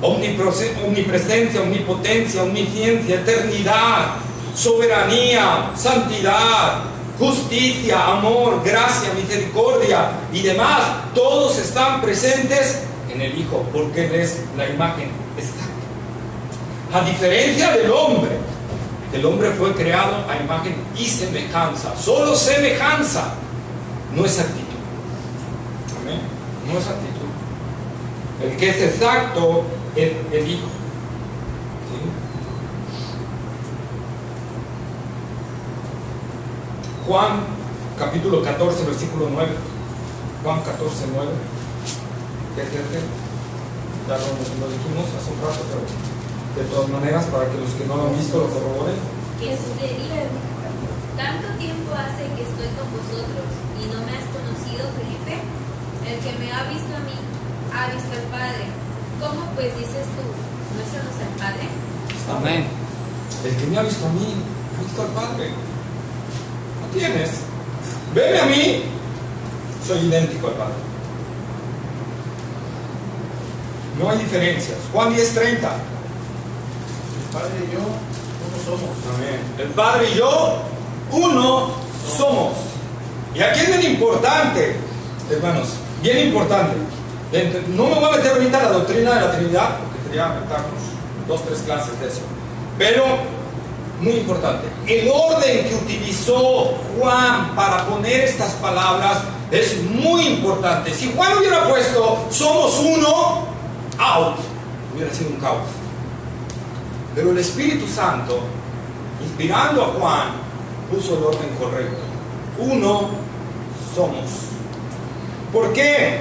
Omnipresencia, omnipotencia, omnisciencia, eternidad, soberanía, santidad, justicia, amor, gracia, misericordia y demás, todos están presentes en el Hijo, porque Él es la imagen exacta. A diferencia del hombre, el hombre fue creado a imagen y semejanza, solo semejanza, no exactitud. Amén. no es actitud. El que es exacto es el Hijo. ¿Sí? Juan capítulo 14, versículo 9. Juan 14, 9. Ya lo dijimos hace un rato, pero de todas maneras, para que los que no lo han visto lo corroboren. Que sucedió. Tanto tiempo hace que estoy con vosotros y no me has conocido, Felipe. El que me ha visto a mí, ha visto al Padre. ¿Cómo pues dices tú, no estamos al Padre? Amén. El que me ha visto a mí, ha visto al Padre. No tienes. Veme a mí, soy idéntico al Padre. No hay diferencias. Juan 10:30. El Padre y yo, uno somos. Amén. El Padre y yo, uno somos. Y aquí es bien importante, hermanos, bien importante. No me voy a meter ahorita en la doctrina de la Trinidad, porque quería meternos 2 o 3 clases de eso. Pero, muy importante, el orden que utilizó Juan para poner estas palabras es muy importante. Si Juan hubiera puesto somos uno, out, hubiera sido un caos. Pero el Espíritu Santo, inspirando a Juan, puso el orden correcto. Uno somos. ¿Por qué?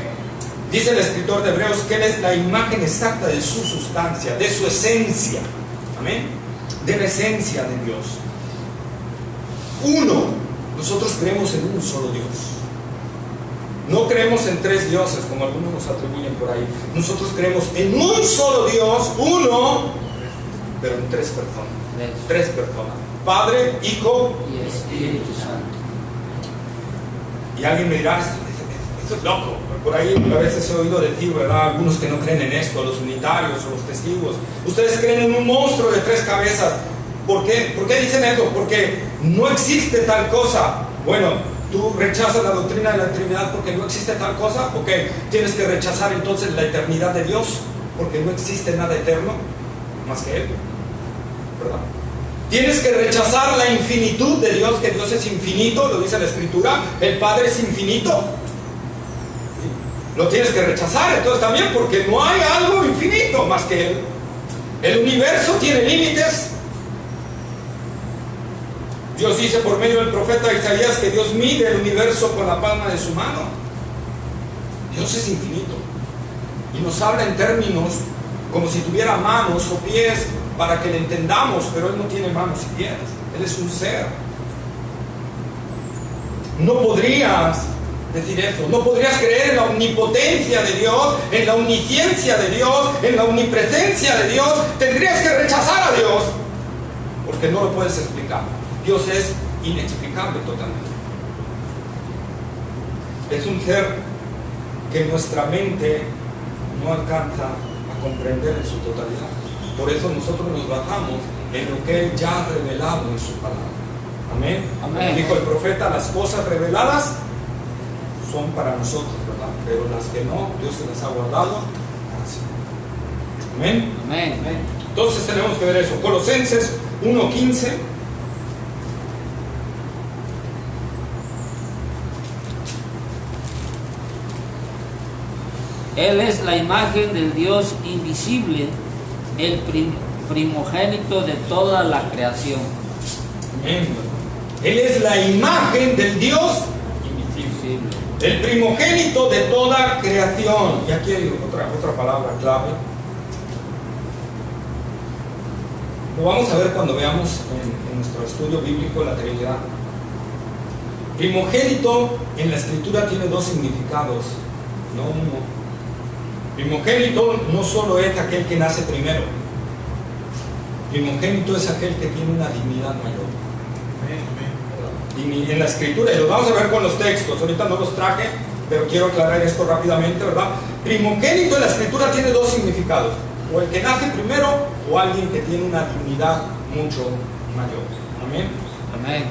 Dice el escritor de Hebreos que Él es la imagen exacta de su sustancia, de su esencia. Amén. De la esencia de Dios. Uno. Nosotros creemos en un solo Dios. No creemos en 3 dioses, como algunos nos atribuyen por ahí. Nosotros creemos en un solo Dios, uno, pero en 3 personas. 3 personas. Padre, Hijo Y Espíritu Santo. Y alguien me dirá, esto es loco. Por ahí a veces he oído decir, ¿verdad? Algunos que no creen en esto, los unitarios o los testigos. Ustedes creen en un monstruo de 3 cabezas. ¿Por qué? ¿Por qué dicen esto? Porque no existe tal cosa. Bueno, tú rechazas la doctrina de la Trinidad porque no existe tal cosa. Ok, tienes que rechazar entonces la eternidad de Dios, porque no existe nada eterno más que Él, ¿verdad? Tienes que rechazar la infinitud de Dios, que Dios es infinito, lo dice la Escritura. El Padre es infinito. Lo tienes que rechazar entonces también, porque no hay algo infinito más que Él. El universo tiene límites. Dios dice por medio del profeta Isaías que Dios mide el universo con la palma de su mano. Dios es infinito y nos habla en términos como si tuviera manos o pies para que le entendamos, pero Él no tiene manos y pies. Él es un ser. No podrías decir eso, no podrías creer en la omnipotencia de Dios, en la omnisciencia de Dios, en la omnipresencia de Dios. Tendrías que rechazar a Dios porque no lo puedes explicar. Dios es inexplicable totalmente. Es un ser que nuestra mente no alcanza a comprender en su totalidad. Por eso nosotros nos basamos en lo que Él ya ha revelado en su palabra. Amén. Amén. Dijo el profeta, las cosas reveladas son para nosotros, ¿verdad? Pero las que no, Dios se las ha guardado para siempre. Amén. Amén. Amén. Entonces tenemos que ver eso. Colosenses 1:15. Él es la imagen del Dios invisible, el primogénito de toda la creación. Amén. Él es la imagen del Dios invisible, el primogénito de toda creación. Y aquí hay otra palabra clave. Lo vamos a ver cuando veamos en nuestro estudio bíblico la Trinidad. Primogénito en la Escritura tiene 2 significados, no uno. Primogénito no solo es aquel que nace primero. Primogénito es aquel que tiene una dignidad mayor. Y en la Escritura, y lo vamos a ver con los textos, ahorita no los traje, pero quiero aclarar esto rápidamente, ¿verdad? Primogénito en la Escritura tiene 2 significados: o el que nace primero, o alguien que tiene una dignidad mucho mayor. Amén. Amén.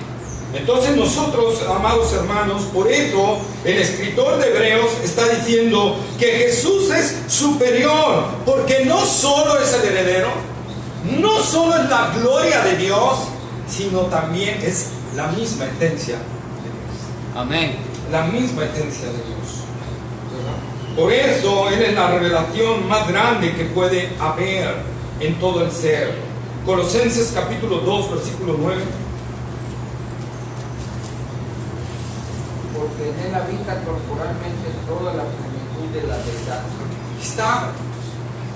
Entonces nosotros, amados hermanos, por eso el escritor de Hebreos está diciendo que Jesús es superior, porque no solo es el heredero, no solo es la gloria de Dios, sino también es la misma esencia de Dios. Amén. La misma esencia de Dios, ¿verdad? Por eso Él es la revelación más grande que puede haber en todo el ser. Colosenses capítulo 2, versículo 9. Porque en Él habita corporalmente toda la plenitud de la deidad. Está.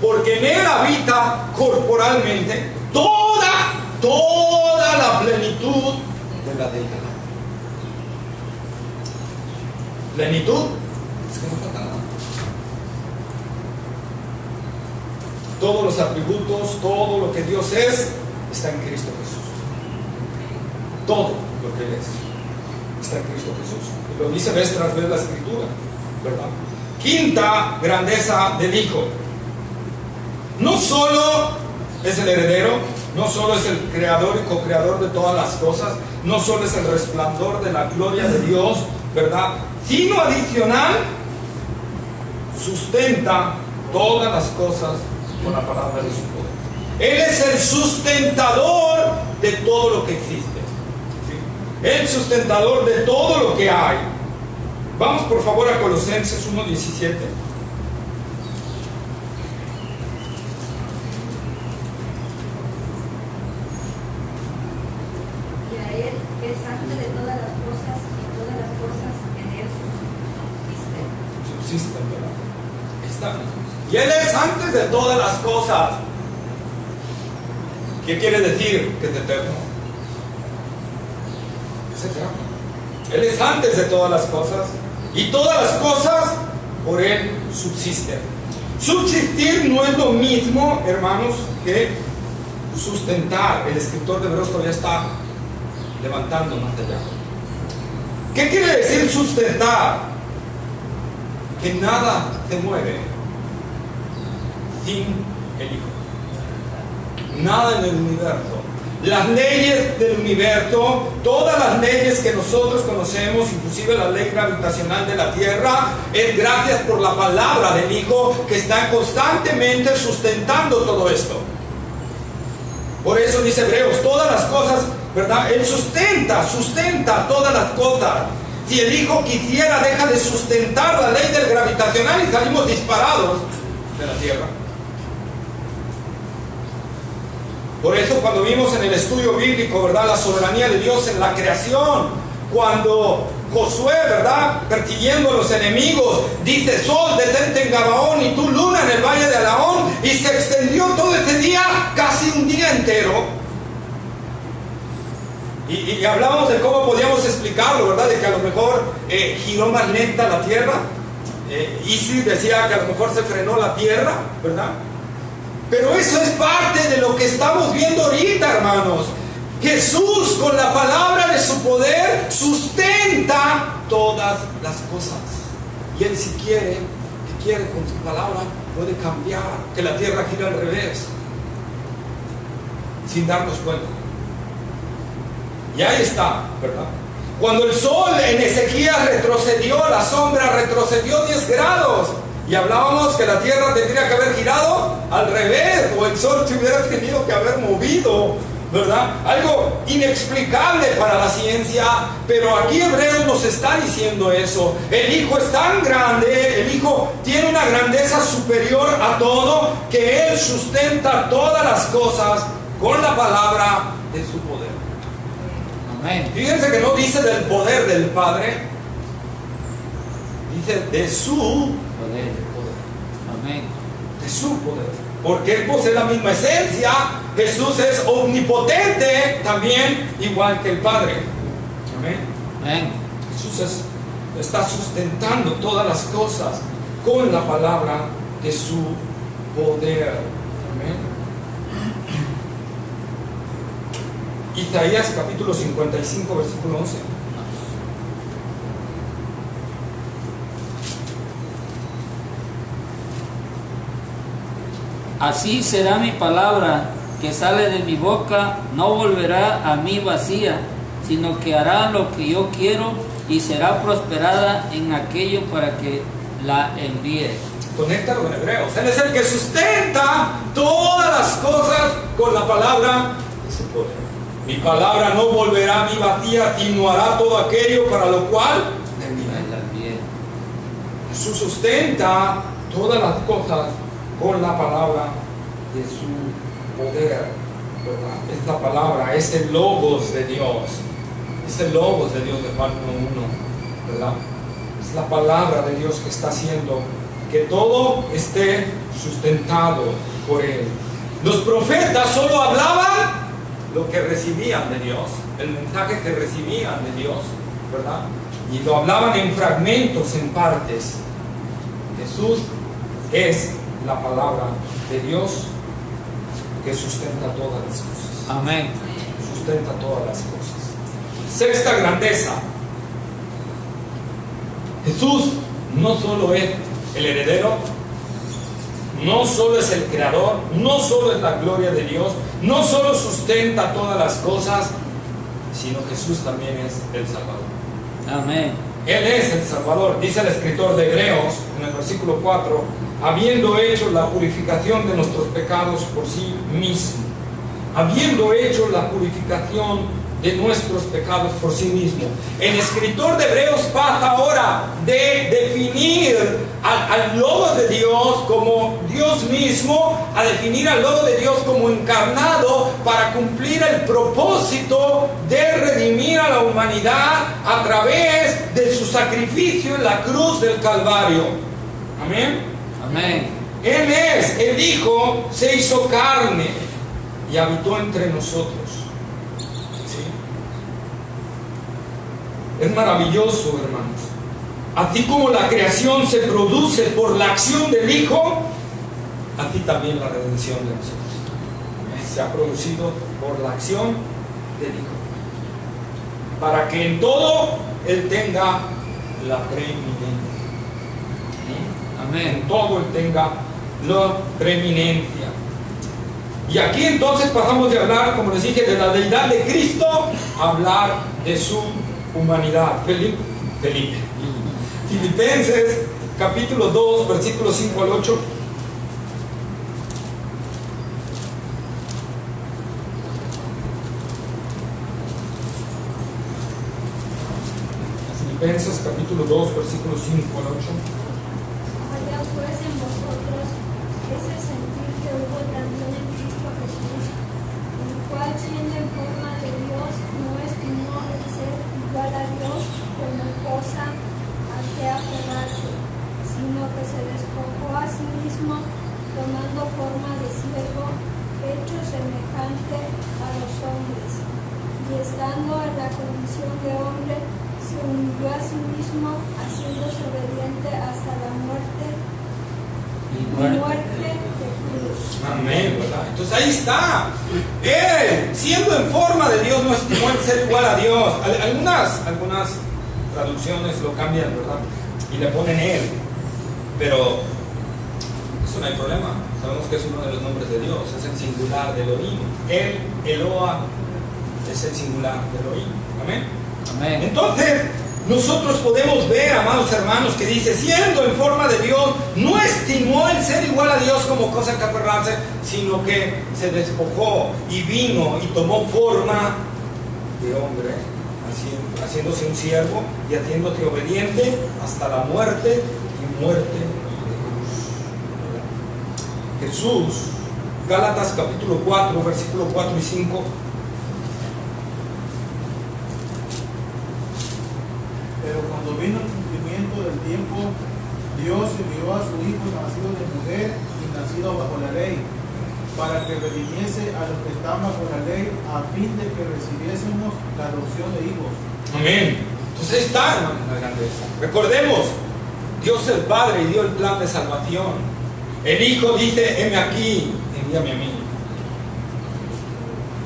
Porque en Él habita corporalmente toda la plenitud de la deidad. ¿Plenitud? Es que no falta nada. Todos los atributos, todo lo que Dios es, está en Cristo Jesús. Todo lo que Él es, está en Cristo Jesús. Y lo dice vez tras vez la Escritura, ¿verdad? Quinta grandeza del Hijo. No solo es el heredero, no solo es el creador y co-creador de todas las cosas, no solo es el resplandor de la gloria de Dios, ¿verdad? Sino adicional, sustenta todas las cosas con la palabra de su poder. Él es el sustentador de todo lo que existe, ¿sí? El sustentador de todo lo que hay. Vamos por favor a Colosenses 1:17. Es antes de todas las cosas y todas las cosas en Él subsisten, ¿verdad? Está. Y Él es antes de todas las cosas. ¿Qué quiere decir? Que es eterno. Es eterno. Él es antes de todas las cosas y todas las cosas por Él subsisten. Subsistir no es lo mismo, hermanos, que sustentar. El escritor de Hebreos todavía está levantando más allá. ¿Qué quiere decir sustentar? Que nada te mueve sin el Hijo. Nada en el universo. Las leyes del universo, todas las leyes que nosotros conocemos, inclusive la ley gravitacional de la Tierra, es gracias por la palabra del Hijo que está constantemente sustentando todo esto. Por eso dice Hebreos, todas las cosas, ¿verdad? Él sustenta todas las cosas. Si el Hijo quisiera, deja de sustentar la ley del gravitacional y salimos disparados de la Tierra. Por eso cuando vimos en el estudio bíblico, ¿verdad?, la soberanía de Dios en la creación, cuando Josué, ¿verdad?, persiguiendo a los enemigos, dice: Sol, detente en Gabaón, y tú, luna, en el valle de Alaón, y se extendió todo ese día, casi un día entero. Y hablábamos de cómo podíamos explicarlo, ¿verdad?, de que a lo mejor giró más lenta la tierra. Isis decía que a lo mejor se frenó la tierra, ¿verdad? Pero eso es parte de lo que estamos viendo ahorita, hermanos. Jesús, con la palabra de su poder, sustenta todas las cosas. Y Él, si quiere, con su palabra, puede cambiar que la tierra gira al revés, sin darnos cuenta. Y ahí está, ¿verdad? Cuando el sol en Ezequías retrocedió, la sombra retrocedió 10 grados. Y hablábamos que la tierra tendría que haber girado al revés, o el sol se hubiera tenido que haber movido, ¿verdad? Algo inexplicable para la ciencia, pero aquí Hebreos nos está diciendo eso. El Hijo es tan grande, el Hijo tiene una grandeza superior a todo, que Él sustenta todas las cosas con la palabra de su poder. Amén. Fíjense que no dice del poder del Padre, dice de su Poder. Amén. de su poder, porque Él posee la misma esencia. Jesús es omnipotente también, igual que el Padre. Amén. Amén. Jesús está sustentando todas las cosas con la palabra de su poder. Amén. Isaías capítulo 55, versículo 11. Así será mi palabra que sale de mi boca, no volverá a mí vacía, sino que hará lo que yo quiero y será prosperada en aquello para que la envíe. Conéctalo con Hebreos. Él es el que sustenta todas las cosas con la palabra de su poder. Mi palabra no volverá a mí vacía, sino hará todo aquello para lo cual la envíe. sustenta todas las cosas con la palabra de su poder, ¿verdad? Es la palabra, es el logos de Dios. Es el logos de Dios de Juan 1:1, ¿verdad? Es la palabra de Dios que está haciendo que todo esté sustentado por Él. Los profetas solo hablaban lo que recibían de Dios, el mensaje que recibían de Dios, ¿verdad? Y lo hablaban en fragmentos, en partes. Jesús es la palabra de Dios que sustenta todas las cosas. Amén. Sustenta todas las cosas. Sexta grandeza. Jesús no solo es el heredero, no solo es el creador, no solo es la gloria de Dios, no solo sustenta todas las cosas, sino Jesús también es el Salvador. Amén. Él es el Salvador. Dice el escritor de Hebreos en el versículo 4, habiendo hecho la purificación de nuestros pecados por sí mismo, habiendo hecho la purificación de nuestros pecados por sí mismo. El escritor de Hebreos pasa ahora de definir al logo de Dios como Dios mismo, a definir al logo de Dios como encarnado para cumplir el propósito de redimir a la humanidad a través de su sacrificio en la cruz del Calvario. Amén. Amén. Él es, el Hijo se hizo carne y habitó entre nosotros. Es maravilloso, hermanos. Así como la creación se produce por la acción del Hijo, así también la redención de nosotros se ha producido por la acción del Hijo, para que en todo Él tenga la preeminencia. Amén. En todo Él tenga la preeminencia. Y aquí entonces pasamos de hablar, como les dije, de la deidad de Cristo a hablar de su humanidad. Filipenses capítulo 2 versículos 5 al 8. Filipenses capítulo 2 versículos 5 al 8. Haya pues en vosotros ese sentir que hubo también en Cristo Jesús, el cual siendo en forma de Dios no estimó el ser igual a Dios como cosa a que aferrarse, sino que se despojó a sí mismo, tomando forma de siervo, hecho semejante a los hombres, y estando en la condición de hombre, se humilló a sí mismo, haciéndose obediente hasta la muerte de cruz. Amén, ¿verdad? Entonces ahí está. Él, siendo en forma de Dios, no estimó el ser igual a Dios. Algunas traducciones lo cambian, ¿verdad? Y le ponen Él. Pero eso no hay problema. Sabemos que es uno de los nombres de Dios. Es el singular de Elohim. Él, Eloa, es el singular de Elohim. Amén. Amén. Entonces, nosotros podemos ver, amados hermanos, que dice, siendo en forma de Dios, no estimó el ser igual a Dios como cosa que aferrarse, sino que se despojó y vino y tomó forma de hombre, haciéndose un siervo y haciéndose obediente hasta la muerte y muerte de cruz. Jesús, Gálatas capítulo 4, versículo 4 y 5. Pero cuando vino el cumplimiento del tiempo, Dios envió a su Hijo nacido de mujer y nacido bajo la ley, para que redimiese a los que están bajo la ley, a fin de que recibiésemos la adopción de hijos. Amén. Entonces ahí está, hermano, la grandeza. Recordemos, Dios el Padre dio el plan de salvación. El Hijo dice, heme aquí, envíame a mí.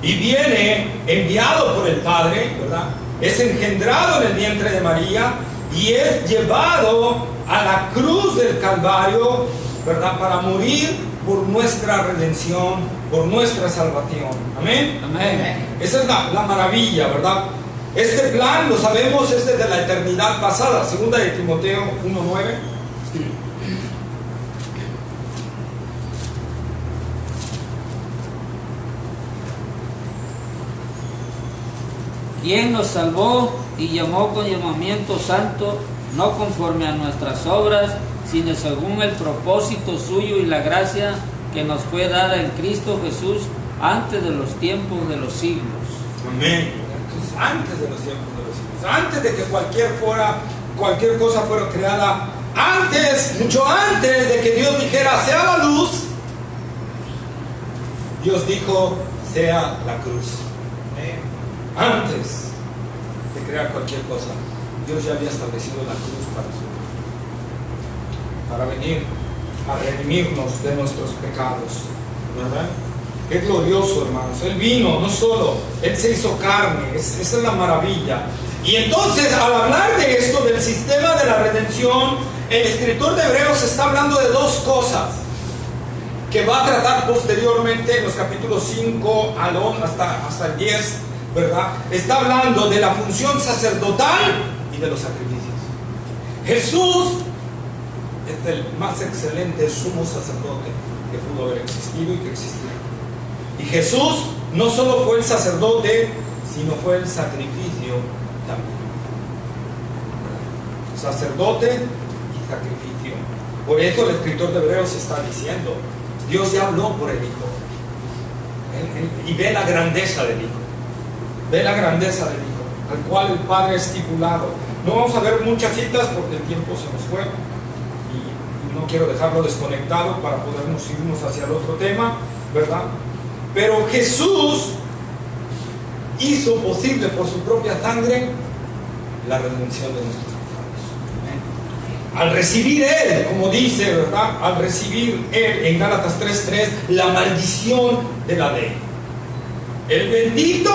Y viene enviado por el Padre, ¿verdad? Es engendrado en el vientre de María y es llevado a la cruz del Calvario, ¿verdad? Para morir por nuestra redención, por nuestra salvación. Amén. Amén. Esa es la maravilla, ¿verdad? Este plan, lo sabemos, es desde la eternidad pasada. Segunda de Timoteo 1:9. Quien nos salvó y llamó con llamamiento santo, no conforme a nuestras obras, sino según el propósito suyo y la gracia que nos fue dada en Cristo Jesús antes de los tiempos de los siglos. Amén. Entonces, antes de los tiempos de los siglos, antes de que cualquier cosa fuera creada, antes, mucho antes de que Dios dijera sea la luz, Dios dijo sea la cruz. Antes de crear cualquier cosa, Dios ya había establecido la cruz para venir a redimirnos de nuestros pecados, ¿verdad? Qué glorioso, hermanos. Él vino, no solo, Él se hizo carne. Esa es la maravilla. Y entonces, al hablar de esto, del sistema de la redención, el escritor de Hebreos está hablando de dos cosas que va a tratar posteriormente en los capítulos 5 hasta el 10, ¿verdad? Está hablando de la función sacerdotal y de los sacrificios. Jesús es el más excelente sumo sacerdote que pudo haber existido y que existirá. Y Jesús no solo fue el sacerdote, sino fue el sacrificio también. Sacerdote y sacrificio. Por eso el escritor de Hebreos está diciendo, Dios ya habló por el Hijo. Y ve la grandeza del Hijo. Ve la grandeza del Hijo, al cual el Padre ha estipulado. No vamos a ver muchas citas porque el tiempo se nos fue. Y no quiero dejarlo desconectado para podernos irnos hacia el otro tema, ¿verdad? Pero Jesús hizo posible por su propia sangre la redención de nuestros pecados. Al recibir Él, como dice, ¿verdad? Al recibir Él en Gálatas 3:3, la maldición de la ley. El bendito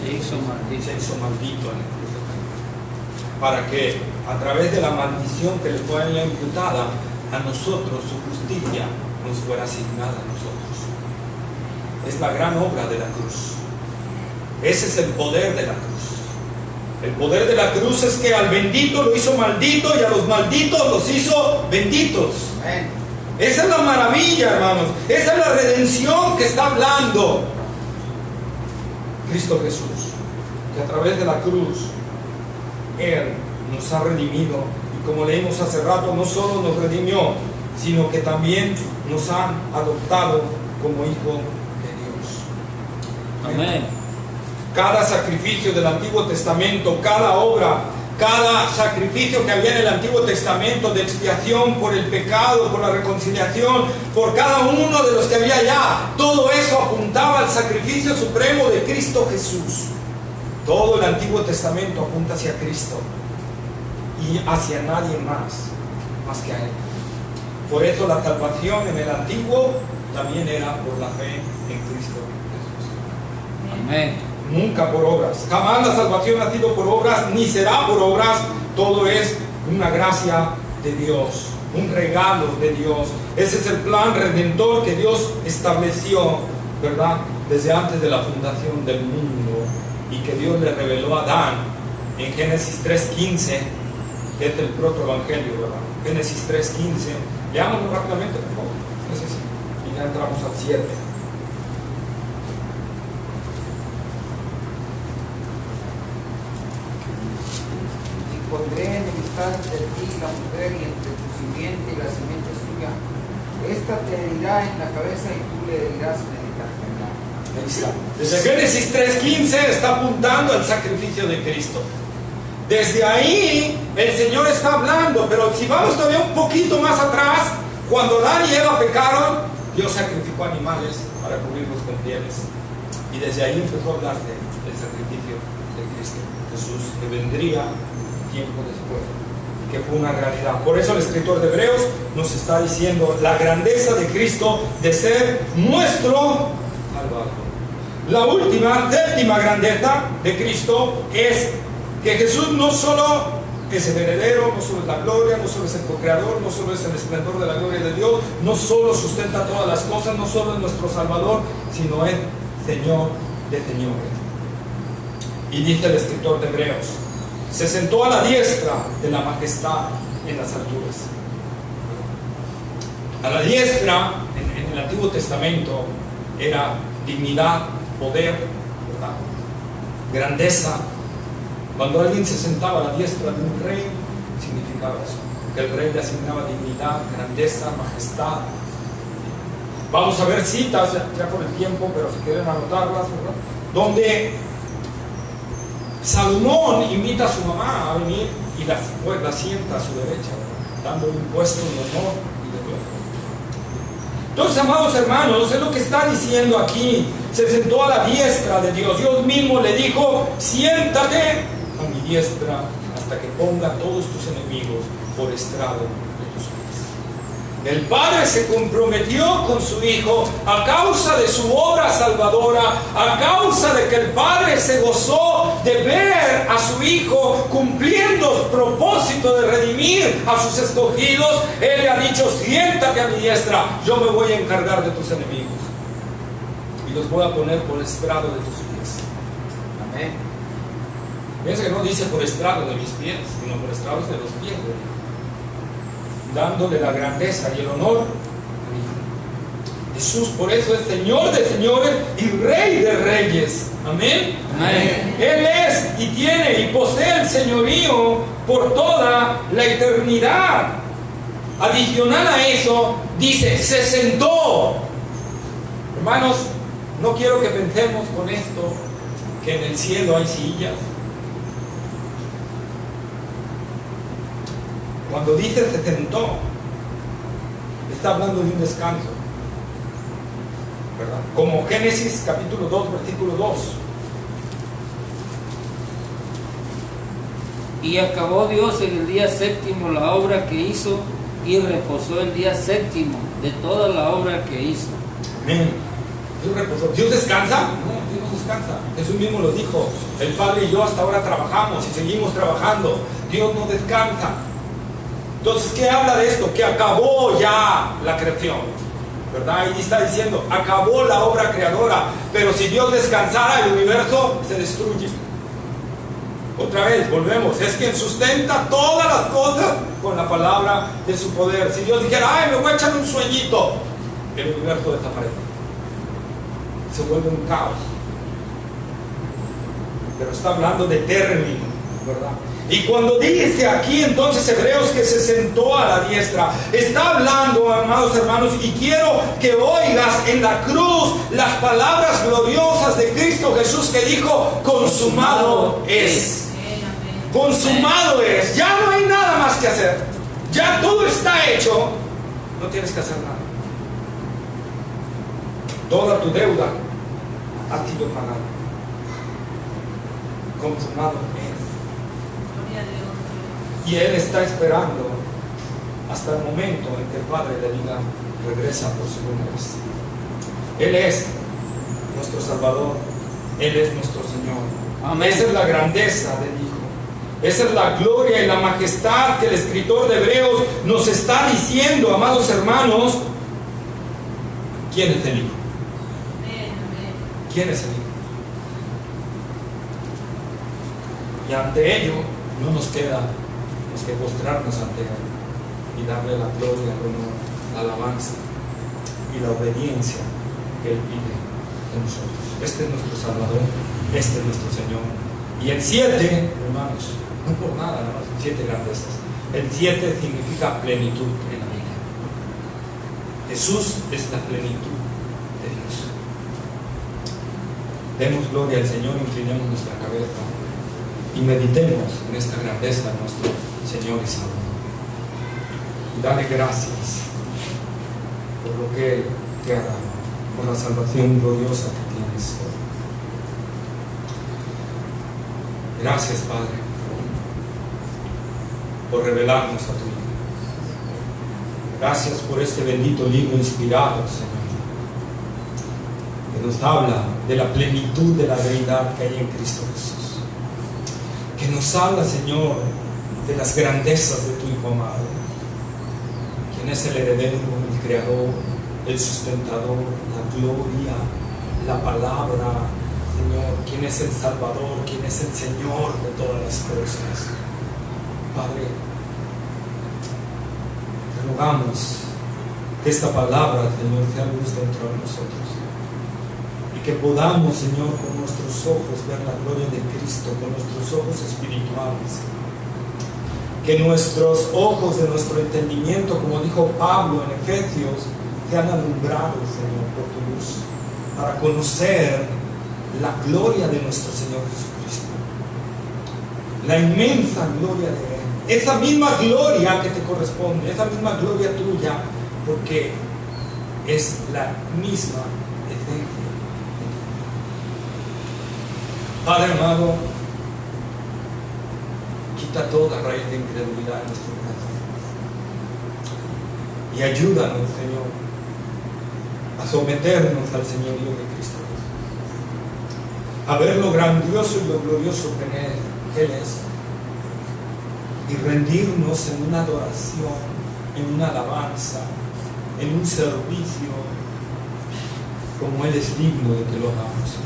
se hizo maldito en el cruz de Calvario, para que a través de la maldición que le fue imputada a nosotros, su justicia nos fuera asignada a nosotros. Es la gran obra de la cruz. Ese es el poder de la cruz. El poder de la cruz es que al bendito lo hizo maldito y a los malditos los hizo benditos. Amén. Esa es la maravilla, hermanos. Esa es la redención que está hablando Cristo Jesús. Que a través de la cruz Él nos ha redimido. Y como leímos hace rato, no solo nos redimió, sino que también nos ha adoptado como hijo. Amén. Cada sacrificio del Antiguo Testamento, cada obra, cada sacrificio que había en el Antiguo Testamento de expiación por el pecado, por la reconciliación, por cada uno de los que había allá, todo eso apuntaba al sacrificio supremo de Cristo Jesús. Todo el Antiguo Testamento apunta hacia Cristo y hacia nadie más que a Él. Por eso la salvación en el Antiguo también era por la fe en Cristo. Amén. Nunca por obras. Jamás la salvación ha sido por obras, ni será por obras. Todo es una gracia de Dios, un regalo de Dios. Ese es el plan redentor que Dios estableció, ¿verdad? Desde antes de la fundación del mundo, y que Dios le reveló a Adán en Génesis 3:15, que es el protoevangelio, ¿verdad? Génesis 3:15. Leámoslo rápidamente, por favor. Ese sí. Y ya entramos al 7. Pondré enemistad entre ti y la mujer, y entre tu simiente y la simiente suya. Esta te herirá en la cabeza y tú le herirás en el calcañar. Ahí está. Desde Génesis 3:15 está apuntando al sacrificio de Cristo. Desde ahí el Señor está hablando, pero si vamos todavía un poquito más atrás, cuando Adán y Eva pecaron, Dios sacrificó animales para cubrirlos con pieles. Y desde ahí empezó a hablar del sacrificio de Cristo Jesús, que vendría tiempo después, que fue una realidad. Por eso el escritor de Hebreos nos está diciendo la grandeza de Cristo de ser nuestro Salvador. La última, séptima grandeza de Cristo es que Jesús no solo es el heredero, no solo es la gloria, no solo es el co-creador, no solo es el esplendor de la gloria de Dios, no solo sustenta todas las cosas, no solo es nuestro Salvador, sino es Señor de señores. Y dice el escritor de Hebreos, se sentó a la diestra de la majestad en las alturas. A la diestra, en el Antiguo Testamento, era dignidad, poder, ¿verdad? Grandeza. Cuando alguien se sentaba a la diestra de un rey, significaba eso. Que el rey le asignaba dignidad, grandeza, majestad. Vamos a ver citas, ya por el tiempo, pero si quieren anotarlas, ¿verdad? Donde Salomón invita a su mamá a venir y la sienta a su derecha, ¿verdad? Dándole un puesto de honor y de gloria. Entonces, amados hermanos, es lo que está diciendo aquí. Se sentó a la diestra de Dios. Dios mismo le dijo: siéntate a mi diestra hasta que ponga a todos tus enemigos por estrado de tus pies. El Padre se comprometió con su Hijo a causa de su obra salvadora, a causa de que el Padre se gozó de ver a su Hijo cumpliendo el propósito de redimir a sus escogidos. Él le ha dicho: siéntate a mi diestra, yo me voy a encargar de tus enemigos y los voy a poner por estrado de tus pies. Amén. Piensa que no dice por estrado de mis pies, sino por estrados de los pies de Dios, dándole la grandeza y el honor a Hijo. Jesús por eso es Señor de señores y Rey de reyes. Amén. Amén. Él es y tiene y posee el señorío por toda la eternidad. Adicional a eso, dice: se sentó. Hermanos, no quiero que pensemos con esto que en el cielo hay sillas. Cuando dice se sentó, está hablando de un descanso, ¿verdad? Como Génesis capítulo 2, versículo 2. Y acabó Dios en el día séptimo la obra que hizo, y reposó el día séptimo de toda la obra que hizo. Amén. Dios reposó. ¿Dios descansa? No, Dios no descansa. Jesús mismo lo dijo: el Padre y yo hasta ahora trabajamos y seguimos trabajando. Dios no descansa. Entonces, ¿qué habla de esto? Que acabó ya la creación, ¿verdad? Y está diciendo: acabó la obra creadora. Pero si Dios descansara, el universo se destruye. Otra vez, volvemos. Es quien sustenta todas las cosas con la palabra de su poder. Si Dios dijera: ay, me voy a echar un sueñito, el universo desaparece. Se vuelve un caos. Pero está hablando de término, ¿verdad? Y cuando dice aquí entonces Hebreos que se sentó a la diestra, está hablando, amados hermanos, y quiero que oigas en la cruz las palabras gloriosas de Cristo Jesús, que dijo: consumado es. Consumado es. Ya no hay nada más que hacer. Ya todo está hecho. No tienes que hacer nada. Toda tu deuda ha sido pagada. Consumado es. Y Él está esperando hasta el momento en que el Padre le diga: regresa por segunda vez. Él es nuestro Salvador. Él es nuestro Señor. Amén. Esa es la grandeza del Hijo. Esa es la gloria y la majestad que el escritor de Hebreos nos está diciendo, amados hermanos. ¿Quién es el Hijo? ¿Quién es el Hijo? Y ante ello no nos queda más que postrarnos ante Él y darle la gloria, el honor, la alabanza y la obediencia que Él pide de nosotros. Este es nuestro Salvador, este es nuestro Señor. Y el 7, hermanos, no por nada, hermanos, 7 grandezas. El 7 significa plenitud en la vida. Jesús es la plenitud de Dios. Demos gloria al Señor, inclinemos nuestra cabeza y meditemos en esta grandeza de nuestro Señor y Salvador. Y dale gracias por lo que Él te ha dado, por la salvación gloriosa que tienes hoy. Gracias, Padre, por revelarnos a tu Hijo. Gracias por este bendito libro inspirado, Señor, que nos habla de la plenitud de la deidad que hay en Cristo Jesús. Que nos habla, Señor, de las grandezas de tu Hijo amado, quien es el heredero, el creador, el sustentador, la gloria, la palabra, Señor, quien es el Salvador, quien es el Señor de todas las cosas. Padre, te rogamos que esta palabra, Señor, sea luz dentro de nosotros. Que podamos, Señor, con nuestros ojos ver la gloria de Cristo, con nuestros ojos espirituales. Que nuestros ojos de nuestro entendimiento, como dijo Pablo en Efesios, sean alumbrados, Señor, por tu luz, para conocer la gloria de nuestro Señor Jesucristo, la inmensa gloria de Él, esa misma gloria que te corresponde, esa misma gloria tuya, porque es la misma esencia. Padre amado, quita toda raíz de incredulidad en nuestro corazón y ayúdanos, Señor, a someternos al señorío de Cristo Jesús, a ver lo grandioso y lo glorioso que Él es, y rendirnos en una adoración, en una alabanza, en un servicio como Él es digno de que lo hagamos.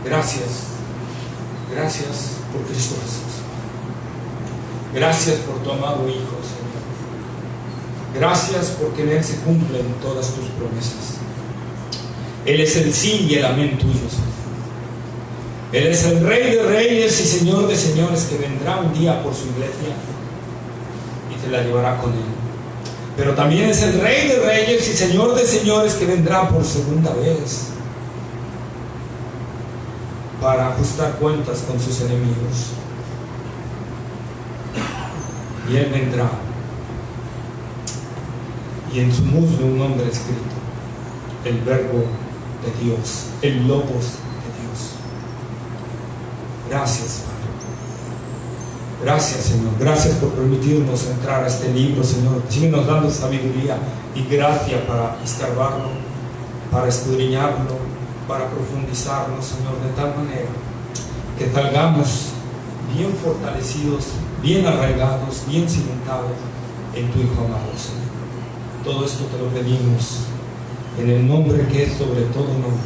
Gracias por Cristo Jesús. Gracias por tu amado Hijo, Señor. Gracias porque en Él se cumplen todas tus promesas. Él es el sí y el amén tuyo, Señor. Él es el Rey de Reyes y Señor de Señores, que vendrá un día por su iglesia y te la llevará con Él. Pero también es el Rey de Reyes y Señor de Señores, que vendrá por segunda vez para ajustar cuentas con sus enemigos. Y Él vendrá, y en su muslo un nombre escrito: el Verbo de Dios, el Logos de Dios. Gracias, Padre. Gracias, Señor. Gracias por permitirnos entrar a este libro, Señor. Síguenos dando sabiduría y gracia para escarbarlo, para escudriñarlo, para profundizarlo, Señor, de tal manera que salgamos bien fortalecidos, bien arraigados, bien cimentados en tu Hijo amado, Señor. Todo esto te lo pedimos en el nombre que es sobre todo nombre,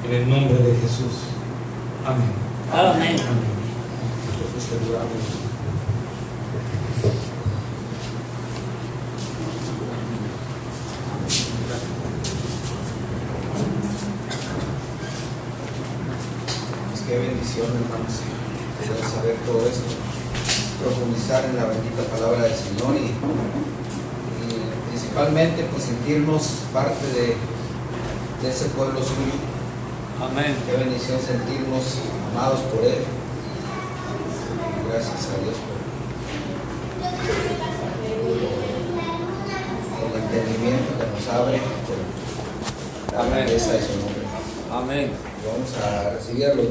en el nombre de Jesús. Amén. Amén. Amén. Qué bendición, hermanos, poder saber todo esto, profundizar en la bendita palabra del Señor y principalmente pues sentirnos parte de ese pueblo suyo. Amén. Qué bendición sentirnos amados por Él. Gracias a Dios por el entendimiento que nos abre, por la grandeza de su nombre. Amén. Vamos a recibir a los niños.